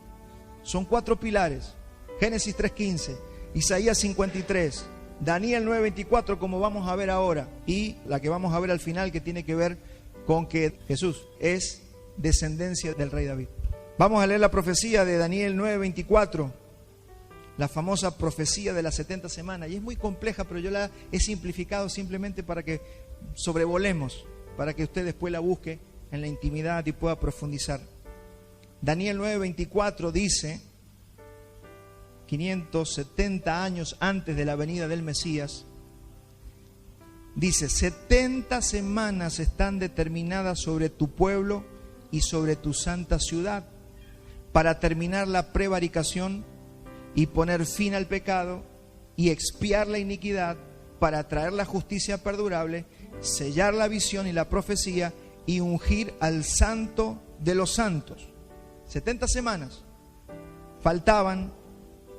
Son cuatro pilares: Génesis 3:15, Isaías 53, Daniel 9:24, como vamos a ver ahora, y la que vamos a ver al final, que tiene que ver con que Jesús es descendencia del rey David. Vamos a leer la profecía de Daniel 9:24, la famosa profecía de las 70 semanas, y es muy compleja, pero yo la he simplificado simplemente para que sobrevolemos, para que usted después la busque en la intimidad y pueda profundizar. Daniel 9:24 dice: 570 años antes de la venida del Mesías, dice: 70 semanas están determinadas sobre tu pueblo y sobre tu santa ciudad, para terminar la prevaricación y poner fin al pecado y expiar la iniquidad, para traer la justicia perdurable, sellar la visión y la profecía y ungir al santo de los santos. 70 semanas faltaban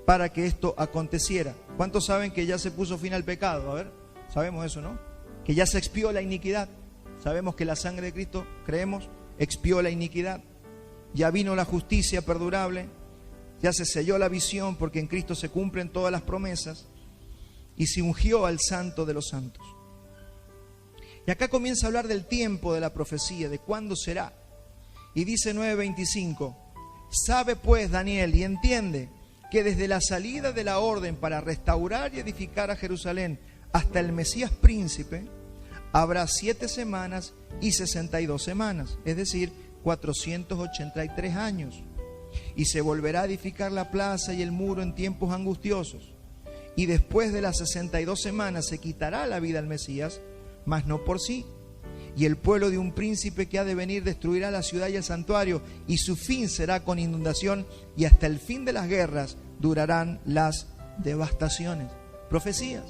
para que esto aconteciera. ¿Cuántos saben que ya se puso fin al pecado? A ver, sabemos eso, ¿no? Que ya se expió la iniquidad. Sabemos que la sangre de Cristo, creemos, expió la iniquidad. ya vino la justicia perdurable, ya se selló la visión, porque en Cristo se cumplen todas las promesas, y se ungió al Santo de los Santos. Y acá comienza a hablar del tiempo de la profecía, de cuándo será. Y dice 9:25, sabe pues Daniel y entiende que desde la salida de la orden para restaurar y edificar a Jerusalén hasta el Mesías príncipe, habrá 7 semanas y 62 semanas, es decir, 483 años. Y se volverá a edificar la plaza y el muro en tiempos angustiosos. Y después de las 62 semanas se quitará la vida al Mesías, mas no por sí. Y el pueblo de un príncipe que ha de venir destruirá la ciudad y el santuario, y su fin será con inundación, y hasta el fin de las guerras durarán las devastaciones. Profecías,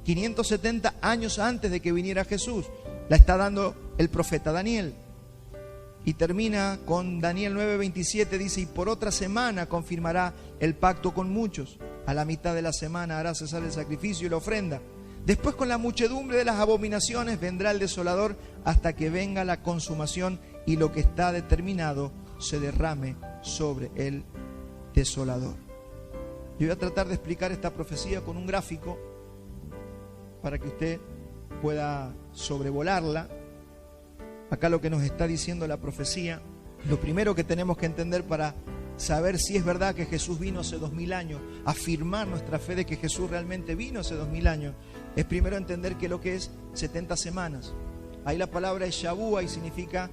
570 años antes de que viniera Jesús, la está dando el profeta Daniel. Y termina con Daniel 9:27, dice, y por otra semana confirmará el pacto con muchos. A la mitad de la semana hará cesar el sacrificio y la ofrenda. Después, con la muchedumbre de las abominaciones, vendrá el desolador hasta que venga la consumación y lo que está determinado se derrame sobre el desolador. Yo voy a tratar de explicar esta profecía con un gráfico para que usted pueda sobrevolarla. Acá lo que nos está diciendo la profecía, lo primero que tenemos que entender para saber si es verdad que Jesús vino hace 2000 años, afirmar nuestra fe de que Jesús realmente vino hace 2000 años, es primero entender que lo que es 70 semanas. Ahí la palabra es Shabúa y significa,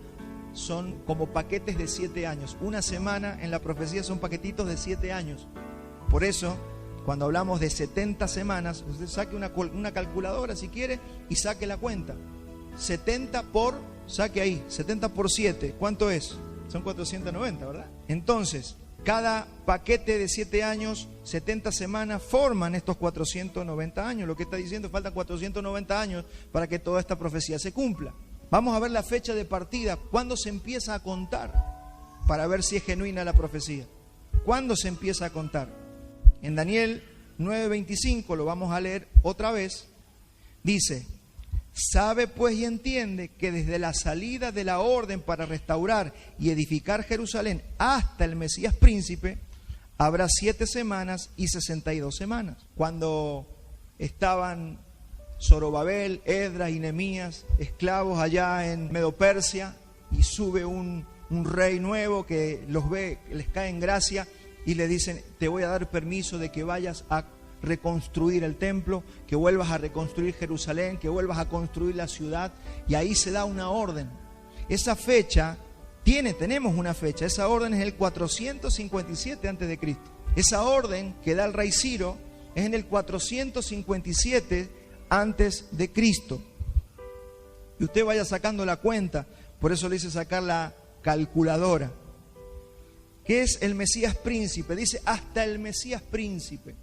son como paquetes de 7 años. Una semana en la profecía son paquetitos de 7 años. Por eso, cuando hablamos de 70 semanas, usted saque una calculadora si quiere y saque la cuenta. 70 por 7, ¿cuánto es? Son 490, ¿verdad? Entonces, cada paquete de 7 años, 70 semanas, forman estos 490 años. Lo que está diciendo, faltan 490 años para que toda esta profecía se cumpla. Vamos a ver la fecha de partida, cuándo se empieza a contar, para ver si es genuina la profecía. ¿Cuándo se empieza a contar? En Daniel 9:25, lo vamos a leer otra vez, dice, sabe pues y entiende que desde la salida de la orden para restaurar y edificar Jerusalén hasta el Mesías príncipe, habrá 7 semanas y 62 semanas. Cuando estaban Zorobabel, Esdras y Nehemías, esclavos allá en Medo-Persia, y sube un rey nuevo que los ve, les cae en gracia y le dicen, te voy a dar permiso de que vayas a reconstruir el templo, que vuelvas a reconstruir Jerusalén, que vuelvas a construir la ciudad, y ahí se da una orden. Esa fecha, tenemos una fecha, esa orden es el 457 a.C. Esa orden que da el rey Ciro es en el 457 a.C. Y usted vaya sacando la cuenta, por eso le hice sacar la calculadora. ¿Qué es el Mesías príncipe? Dice hasta el Mesías príncipe.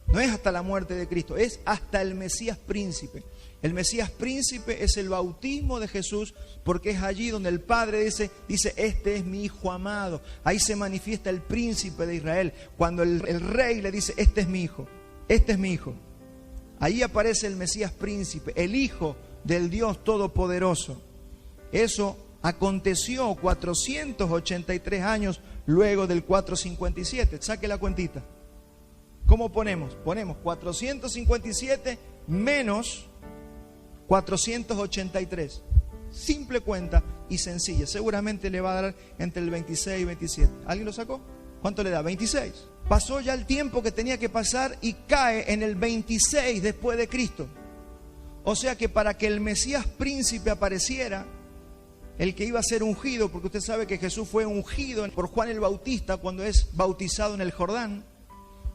No es hasta la muerte de Cristo, es hasta el Mesías príncipe. El Mesías príncipe es el bautismo de Jesús, porque es allí donde el Padre dice, este es mi Hijo amado. Ahí se manifiesta el príncipe de Israel. Cuando el rey le dice, este es mi hijo, este es mi hijo. Ahí aparece el Mesías príncipe, el Hijo del Dios Todopoderoso. Eso aconteció 483 años luego del 457. Saque la cuentita. ¿Cómo ponemos? Ponemos 457 menos 483. Simple cuenta y sencilla. Seguramente le va a dar entre el 26 y 27. ¿Alguien lo sacó? ¿Cuánto le da? 26. Pasó ya el tiempo que tenía que pasar y cae en el 26 después de Cristo. O sea que para que el Mesías príncipe apareciera, el que iba a ser ungido, porque usted sabe que Jesús fue ungido por Juan el Bautista cuando es bautizado en el Jordán.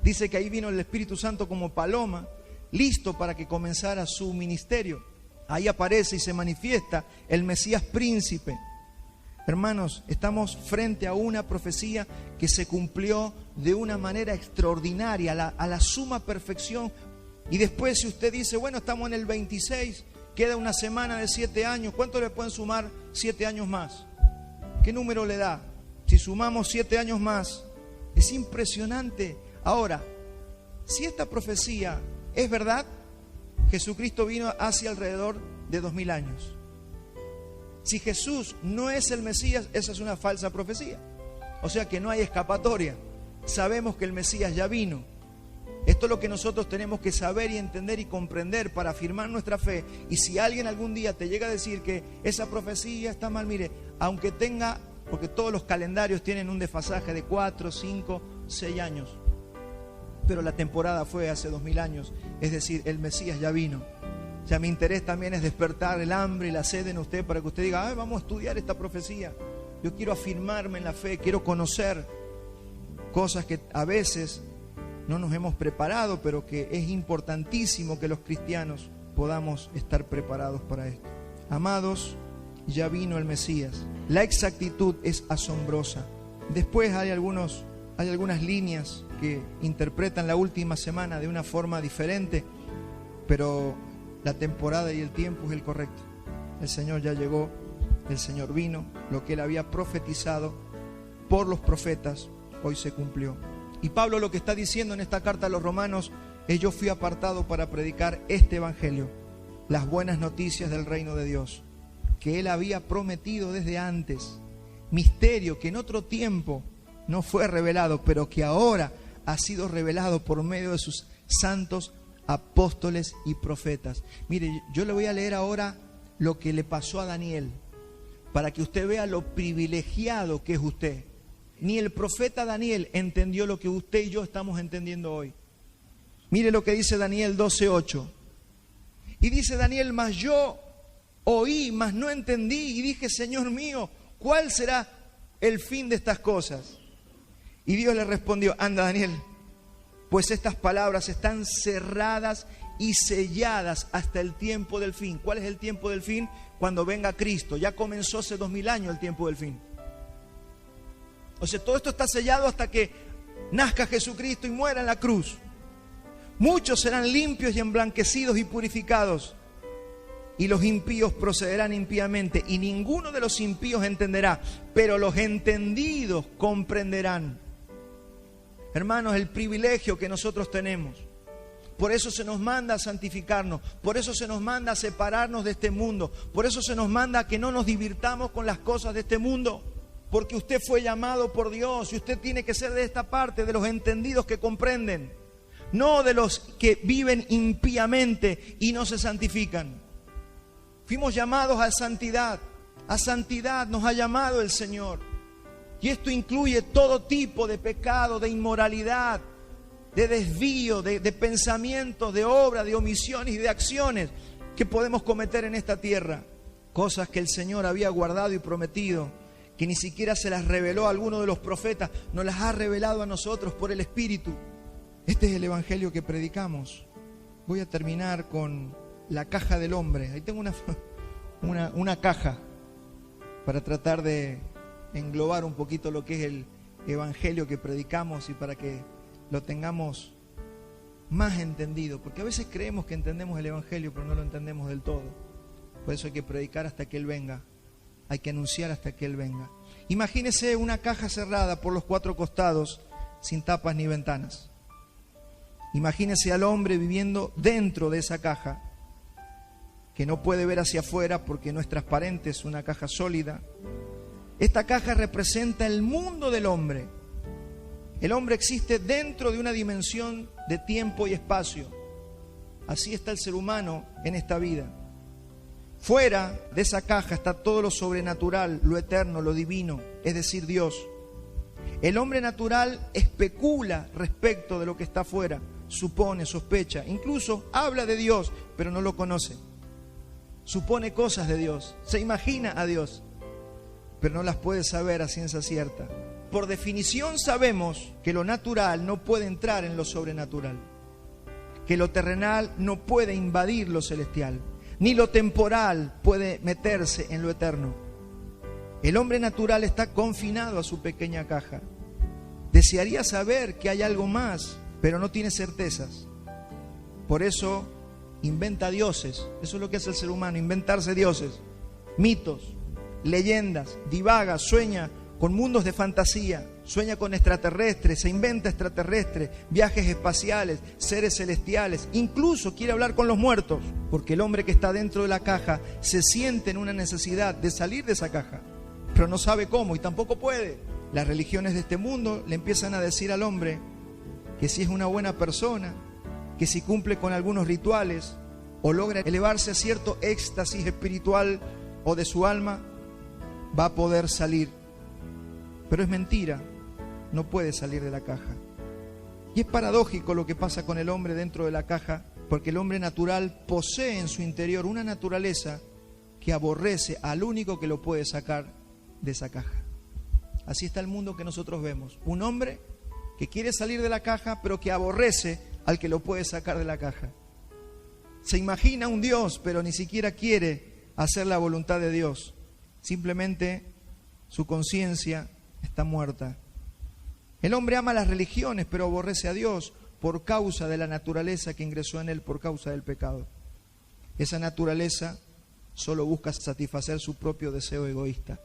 Dice que ahí vino el Espíritu Santo como paloma, listo para que comenzara su ministerio. Ahí aparece y se manifiesta el Mesías príncipe. Hermanos, estamos frente a una profecía que se cumplió de una manera extraordinaria, a la suma perfección. Y después, si usted dice, bueno, estamos en el 26, queda una semana de 7 años, ¿cuánto le pueden sumar 7 años más? ¿Qué número le da? Si sumamos 7 años más, es impresionante. Ahora, si esta profecía es verdad, Jesucristo vino hace alrededor de 2000 años. Si Jesús no es el Mesías, esa es una falsa profecía. O sea que no hay escapatoria. Sabemos que el Mesías ya vino. Esto es lo que nosotros tenemos que saber y entender y comprender para afirmar nuestra fe. Y si alguien algún día te llega a decir que esa profecía está mal, mire, aunque tenga, porque todos los calendarios tienen un desfasaje de 4, 5, 6 años. Pero la temporada fue hace 2000 años. Es decir, el Mesías ya vino. Ya mi interés también es despertar el hambre y la sed en usted para que usted diga, ay, vamos a estudiar esta profecía. Yo quiero afirmarme en la fe, quiero conocer cosas que a veces no nos hemos preparado, pero que es importantísimo que los cristianos podamos estar preparados para esto. Amados, ya vino el Mesías. La exactitud es asombrosa. Después hay algunas líneas que interpretan la última semana de una forma diferente, pero la temporada y el tiempo es el correcto. El Señor ya llegó, el Señor vino, lo que Él había profetizado por los profetas hoy se cumplió. Y Pablo lo que está diciendo en esta carta a los romanos es: yo fui apartado para predicar este evangelio, las buenas noticias del reino de Dios, que Él había prometido desde antes, misterio que en otro tiempo no fue revelado, pero que ahora ha sido revelado por medio de sus santos apóstoles y profetas. Mire, yo le voy a leer ahora lo que le pasó a Daniel, para que usted vea lo privilegiado que es usted. Ni el profeta Daniel entendió lo que usted y yo estamos entendiendo hoy. Mire lo que dice Daniel 12:8. Y dice Daniel: mas yo oí, mas no entendí, y dije, Señor mío, ¿cuál será el fin de estas cosas? Y Dios le respondió: anda, Daniel, pues estas palabras están cerradas y selladas hasta el tiempo del fin. ¿Cuál es el tiempo del fin? Cuando venga Cristo. Ya comenzó hace 2000 años el tiempo del fin. O sea, todo esto está sellado hasta que nazca Jesucristo y muera en la cruz. Muchos serán limpios y emblanquecidos y purificados, y los impíos procederán impíamente, y ninguno de los impíos entenderá, pero los entendidos comprenderán. Hermanos, el privilegio que nosotros tenemos. Por eso se nos manda a santificarnos, por eso se nos manda a separarnos de este mundo, por eso se nos manda a que no nos divirtamos con las cosas de este mundo, porque usted fue llamado por Dios y usted tiene que ser de esta parte, de los entendidos que comprenden, no de los que viven impíamente y no se santifican. Fuimos llamados a santidad nos ha llamado el Señor. Y esto incluye todo tipo de pecado, de inmoralidad, de desvío, de pensamientos, de obras, de omisiones y de acciones que podemos cometer en esta tierra. Cosas que el Señor había guardado y prometido, que ni siquiera se las reveló a alguno de los profetas, nos las ha revelado a nosotros por el Espíritu. Este es el evangelio que predicamos. Voy a terminar con la caja del hombre. Ahí tengo una caja para tratar de englobar un poquito lo que es el evangelio que predicamos y para que lo tengamos más entendido, porque a veces creemos que entendemos el evangelio pero no lo entendemos del todo. Por eso hay que predicar hasta que Él venga, hay que anunciar hasta que Él venga. Imagínese una caja cerrada por los 4 costados, sin tapas ni ventanas. Imagínese al hombre viviendo dentro de esa caja, que no puede ver hacia afuera porque no es transparente, es una caja sólida. Esta caja representa el mundo del hombre. El hombre existe dentro de una dimensión de tiempo y espacio. Así está el ser humano en esta vida. Fuera de esa caja está todo lo sobrenatural, lo eterno, lo divino, es decir, Dios. El hombre natural especula respecto de lo que está afuera, supone, sospecha, incluso habla de Dios, pero no lo conoce. Supone cosas de Dios, se imagina a Dios, pero no las puede saber a ciencia cierta. Por definición sabemos que lo natural no puede entrar en lo sobrenatural, que lo terrenal no puede invadir lo celestial, ni lo temporal puede meterse en lo eterno. El hombre natural está confinado a su pequeña caja. Desearía saber que hay algo más, pero no tiene certezas. Por eso inventa dioses. Eso es lo que hace el ser humano, inventarse dioses, mitos, leyendas, divaga, sueña con mundos de fantasía, sueña con extraterrestres, se inventa extraterrestres, viajes espaciales, seres celestiales, incluso quiere hablar con los muertos, porque el hombre que está dentro de la caja se siente en una necesidad de salir de esa caja, pero no sabe cómo y tampoco puede. Las religiones de este mundo le empiezan a decir al hombre que si es una buena persona, que si cumple con algunos rituales o logra elevarse a cierto éxtasis espiritual o de su alma, va a poder salir. Pero es mentira, no puede salir de la caja. Y es paradójico lo que pasa con el hombre dentro de la caja, porque el hombre natural posee en su interior una naturaleza que aborrece al único que lo puede sacar de esa caja. Así está el mundo que nosotros vemos. Un hombre que quiere salir de la caja, pero que aborrece al que lo puede sacar de la caja. Se imagina un Dios, pero ni siquiera quiere hacer la voluntad de Dios. Simplemente su conciencia está muerta. El hombre ama las religiones, pero aborrece a Dios por causa de la naturaleza que ingresó en él por causa del pecado. Esa naturaleza solo busca satisfacer su propio deseo egoísta.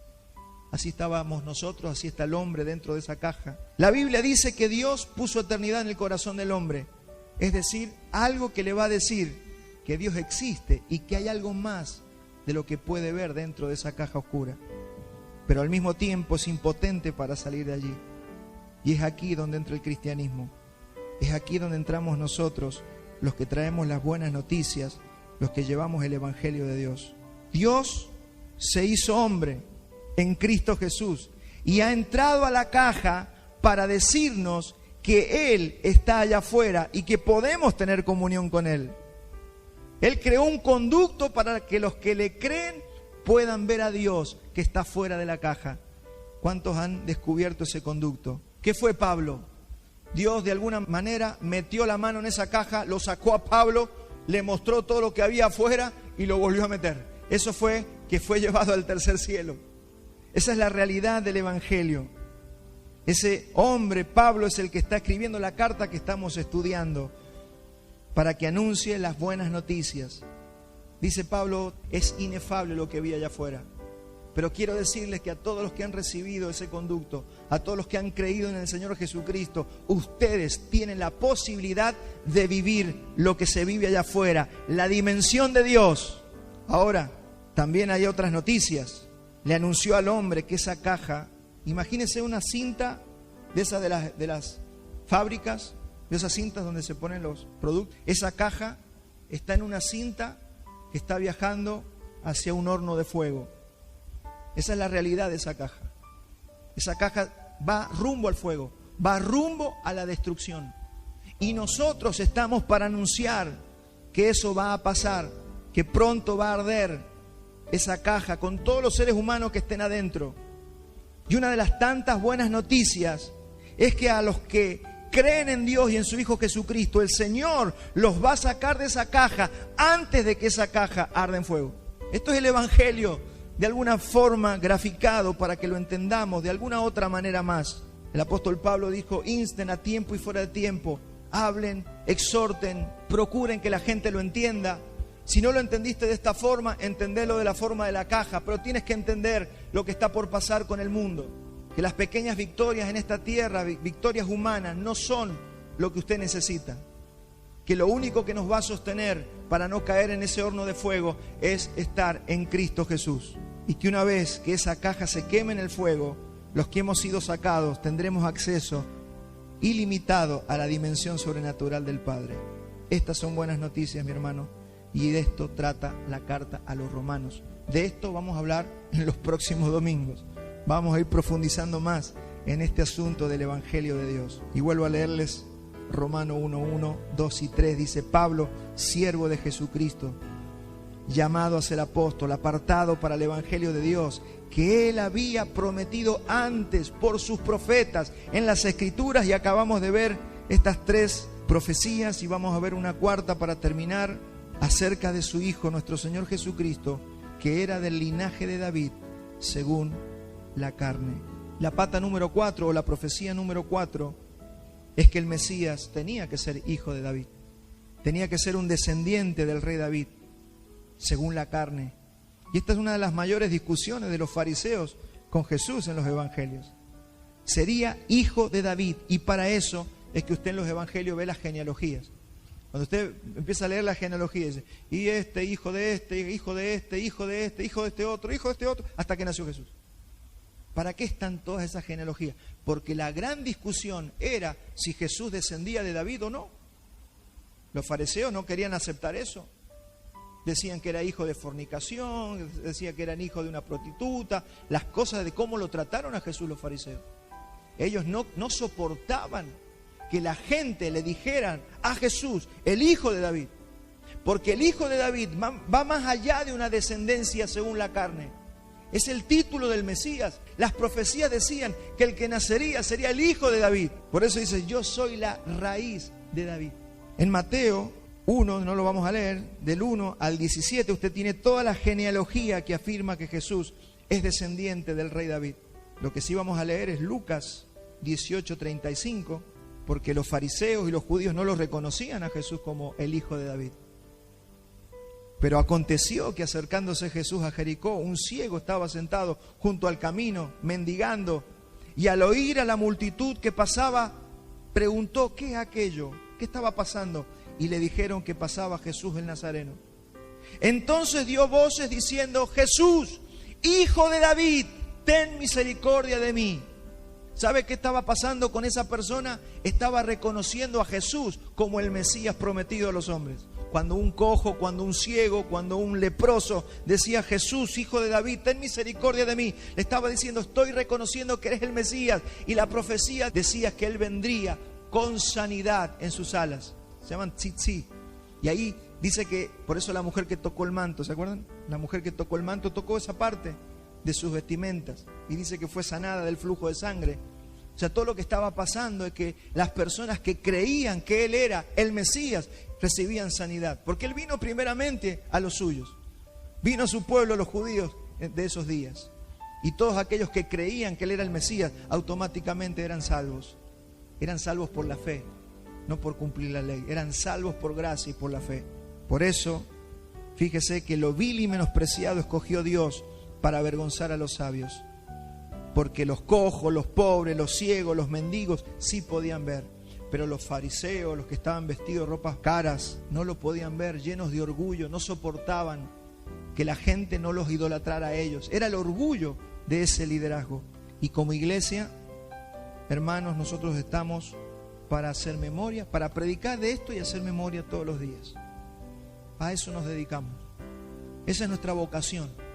Así estábamos nosotros, así está el hombre dentro de esa caja. La Biblia dice que Dios puso eternidad en el corazón del hombre. Es decir, algo que le va a decir que Dios existe y que hay algo más de lo que puede ver dentro de esa caja oscura. Pero al mismo tiempo es impotente para salir de allí. Y es aquí donde entra el cristianismo. Es aquí donde entramos nosotros, los que traemos las buenas noticias, los que llevamos el Evangelio de Dios. Dios se hizo hombre en Cristo Jesús y ha entrado a la caja para decirnos que Él está allá afuera y que podemos tener comunión con Él. Él creó un conducto para que los que le creen puedan ver a Dios que está fuera de la caja. ¿Cuántos han descubierto ese conducto? ¿Qué fue Pablo? Dios de alguna manera metió la mano en esa caja, lo sacó a Pablo, le mostró todo lo que había afuera y lo volvió a meter. Eso fue que fue llevado al tercer cielo. Esa es la realidad del Evangelio. Ese hombre, Pablo, es el que está escribiendo la carta que estamos estudiando para que anuncie las buenas noticias. Dice Pablo, es inefable lo que vi allá afuera. Pero quiero decirles que a todos los que han recibido ese conducto, a todos los que han creído en el Señor Jesucristo, ustedes tienen la posibilidad de vivir lo que se vive allá afuera, la dimensión de Dios. Ahora, también hay otras noticias. Le anunció al hombre que esa caja, imagínense una cinta de esas de las fábricas, de esas cintas donde se ponen los productos. Esa caja está en una cinta que está viajando hacia un horno de fuego. Esa es la realidad de esa caja. Esa caja va rumbo al fuego, va rumbo a la destrucción. Y nosotros estamos para anunciar que eso va a pasar, que pronto va a arder esa caja con todos los seres humanos que estén adentro. Y una de las tantas buenas noticias es que a los que creen en Dios y en su Hijo Jesucristo, el Señor los va a sacar de esa caja antes de que esa caja arda en fuego. Esto es el Evangelio, de alguna forma graficado para que lo entendamos de alguna otra manera más. El apóstol Pablo dijo, insten a tiempo y fuera de tiempo, hablen, exhorten, procuren que la gente lo entienda. Si no lo entendiste de esta forma, entendelo de la forma de la caja, pero tienes que entender lo que está por pasar con el mundo. Que las pequeñas victorias en esta tierra, victorias humanas, no son lo que usted necesita. Que lo único que nos va a sostener para no caer en ese horno de fuego es estar en Cristo Jesús. Y que una vez que esa caja se queme en el fuego, los que hemos sido sacados tendremos acceso ilimitado a la dimensión sobrenatural del Padre. Estas son buenas noticias, mi hermano. Y de esto trata la carta a los romanos. De esto vamos a hablar en los próximos domingos. Vamos a ir profundizando más en este asunto del Evangelio de Dios. Y vuelvo a leerles Romano 1:1, 2 y 3. Dice Pablo, siervo de Jesucristo, llamado a ser apóstol, apartado para el Evangelio de Dios, que Él había prometido antes por sus profetas en las Escrituras. Y acabamos de ver estas 3 profecías y vamos a ver una cuarta para terminar, acerca de su Hijo, nuestro Señor Jesucristo, que era del linaje de David, según la carne. La pata número 4 o la profecía número 4 es que el Mesías tenía que ser hijo de David. Tenía que ser un descendiente del rey David, según la carne. Y esta es una de las mayores discusiones de los fariseos con Jesús en los evangelios. Sería hijo de David, y para eso es que usted en los evangelios ve las genealogías. Cuando usted empieza a leer la genealogía, dice, y este, hijo de este, hijo de este, hijo de este, hijo de este otro, hasta que nació Jesús. ¿Para qué están todas esas genealogías? Porque la gran discusión era si Jesús descendía de David o no. Los fariseos no querían aceptar eso. Decían que era hijo de fornicación, decían que era hijo de una prostituta, las cosas de cómo lo trataron a Jesús los fariseos. Ellos no soportaban que la gente le dijeran a Jesús, el hijo de David. Porque el hijo de David va más allá de una descendencia según la carne. Es el título del Mesías. Las profecías decían que el que nacería sería el hijo de David. Por eso dice, yo soy la raíz de David. En Mateo 1, no lo vamos a leer, del 1 al 17, usted tiene toda la genealogía que afirma que Jesús es descendiente del rey David. Lo que sí vamos a leer es Lucas 18:35, porque los fariseos y los judíos no lo reconocían a Jesús como el hijo de David. Pero aconteció que acercándose Jesús a Jericó, un ciego estaba sentado junto al camino, mendigando, y al oír a la multitud que pasaba, preguntó, ¿qué es aquello? ¿Qué estaba pasando? Y le dijeron que pasaba Jesús el Nazareno. Entonces dio voces diciendo, Jesús, hijo de David, ten misericordia de mí. ¿Sabe qué estaba pasando con esa persona? Estaba reconociendo a Jesús como el Mesías prometido a los hombres. Cuando un cojo, cuando un ciego, cuando un leproso decía, Jesús, hijo de David, ten misericordia de mí, le estaba diciendo, estoy reconociendo que eres el Mesías. Y la profecía decía que él vendría con sanidad en sus alas. Se llaman tzitzit. Y ahí dice que, por eso la mujer que tocó el manto, ¿se acuerdan? La mujer que tocó el manto tocó esa parte de sus vestimentas y dice que fue sanada del flujo de sangre. O sea, todo lo que estaba pasando es que las personas que creían que él era el Mesías recibían sanidad, porque él vino primeramente a los suyos, vino a su pueblo, los judíos de esos días, y todos aquellos que creían que él era el Mesías automáticamente eran salvos por la fe, no por cumplir la ley, eran salvos por gracia y por la fe. Por eso, fíjese que lo vil y menospreciado escogió Dios para avergonzar a los sabios, porque los cojos, los pobres, los ciegos, los mendigos sí podían ver, pero los fariseos, los que estaban vestidos de ropas caras, no lo podían ver, llenos de orgullo, no soportaban que la gente no los idolatrara a ellos. Era el orgullo de ese liderazgo. Y como iglesia, hermanos, nosotros estamos para hacer memoria, para predicar de esto y hacer memoria todos los días. A eso nos dedicamos. Esa es nuestra vocación.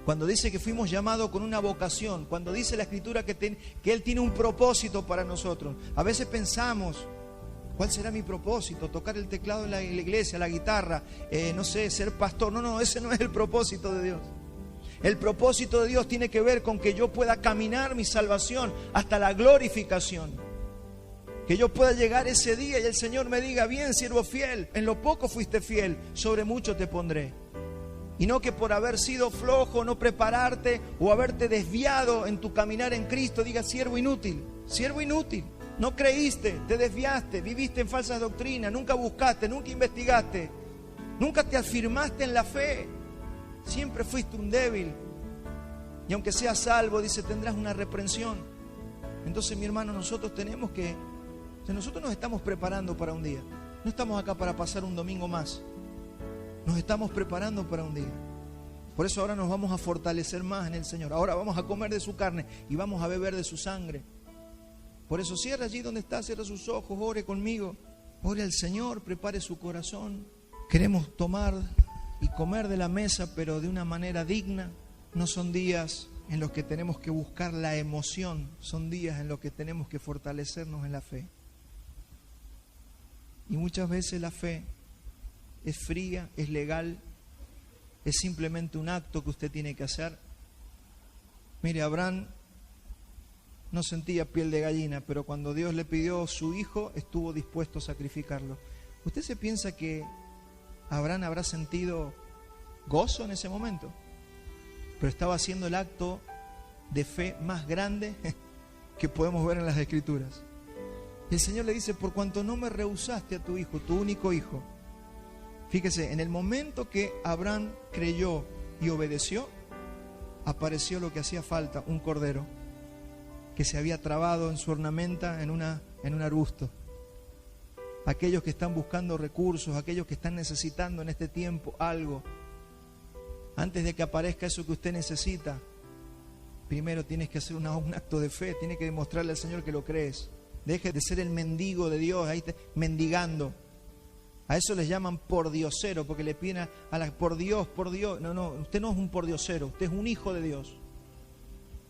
Cuando dice que fuimos llamados con una vocación, cuando dice la Escritura que Él tiene un propósito para nosotros, a veces pensamos, ¿cuál será mi propósito? Tocar el teclado en la iglesia, la guitarra, no sé, ser pastor. No, ese no es el propósito de Dios. El propósito de Dios tiene que ver con que yo pueda caminar mi salvación hasta la glorificación. Que yo pueda llegar ese día y el Señor me diga, bien, siervo fiel, en lo poco fuiste fiel, sobre mucho te pondré. Y no que por haber sido flojo, no prepararte o haberte desviado en tu caminar en Cristo, digas siervo inútil, no creíste, te desviaste, viviste en falsas doctrinas, nunca buscaste, nunca investigaste, nunca te afirmaste en la fe, siempre fuiste un débil. Y aunque seas salvo, dice, tendrás una reprensión. Entonces, mi hermano, nosotros nos estamos preparando para un día. No estamos acá para pasar un domingo más. Nos estamos preparando para un día. Por eso ahora nos vamos a fortalecer más en el Señor. Ahora vamos a comer de su carne y vamos a beber de su sangre. Por eso cierra allí donde está, cierra sus ojos, ore conmigo. Ore al Señor, prepare su corazón. Queremos tomar y comer de la mesa, pero de una manera digna. No son días en los que tenemos que buscar la emoción, son días en los que tenemos que fortalecernos en la fe. Y muchas veces la fe es fría, es legal, es simplemente un acto que usted tiene que hacer. Mire, Abraham no sentía piel de gallina, pero cuando Dios le pidió su hijo, estuvo dispuesto a sacrificarlo. ¿Usted se piensa que Abraham habrá sentido gozo en ese momento? Pero estaba haciendo el acto de fe más grande que podemos ver en las Escrituras. Y el Señor le dice, por cuanto no me rehusaste a tu hijo, tu único hijo. Fíjese, en el momento que Abraham creyó y obedeció, apareció lo que hacía falta, un cordero que se había trabado en su ornamenta en un arbusto. Aquellos que están buscando recursos, aquellos que están necesitando en este tiempo algo, antes de que aparezca eso que usted necesita, primero tienes que hacer un acto de fe, tienes que demostrarle al Señor que lo crees. Deje de ser el mendigo de Dios, ahí mendigando. A eso les llaman pordiosero, porque le piden a la por Dios. No, usted no es un pordiosero, usted es un hijo de Dios.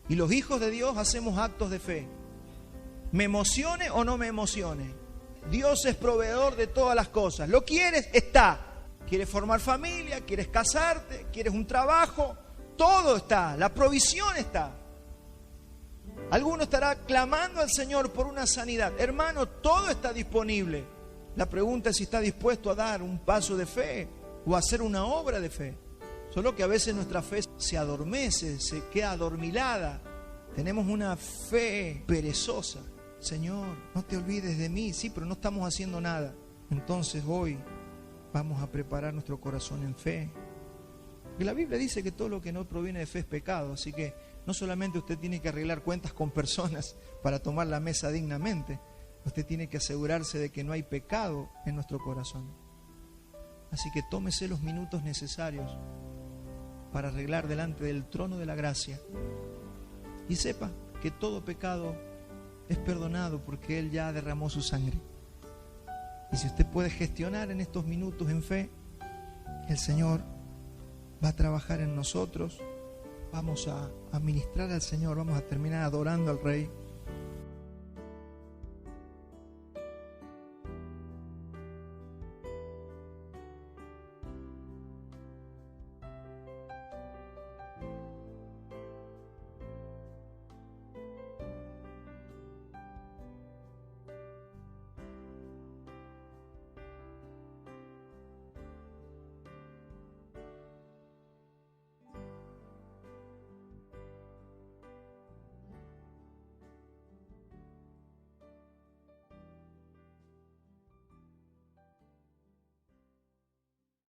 Y los hijos de Dios hacemos actos de fe. Me emocione o no me emocione. Dios es proveedor de todas las cosas. ¿Lo quieres? Está. ¿Quieres formar familia? ¿Quieres casarte? ¿Quieres un trabajo? Todo está. La provisión está. Alguno estará clamando al Señor por una sanidad. Hermano, todo está disponible. La pregunta es si está dispuesto a dar un paso de fe o a hacer una obra de fe. Solo que a veces nuestra fe se adormece, se queda adormilada. Tenemos una fe perezosa. Señor, no te olvides de mí. Sí, pero no estamos haciendo nada. Entonces hoy vamos a preparar nuestro corazón en fe. Y la Biblia dice que todo lo que no proviene de fe es pecado. Así que no solamente usted tiene que arreglar cuentas con personas para tomar la mesa dignamente. Usted tiene que asegurarse de que no hay pecado en nuestro corazón. Así que tómese los minutos necesarios para arreglar delante del trono de la gracia. Y sepa que todo pecado es perdonado porque Él ya derramó su sangre. Y si usted puede gestionar en estos minutos en fe, el Señor va a trabajar en nosotros. Vamos a ministrar al Señor, vamos a terminar adorando al Rey.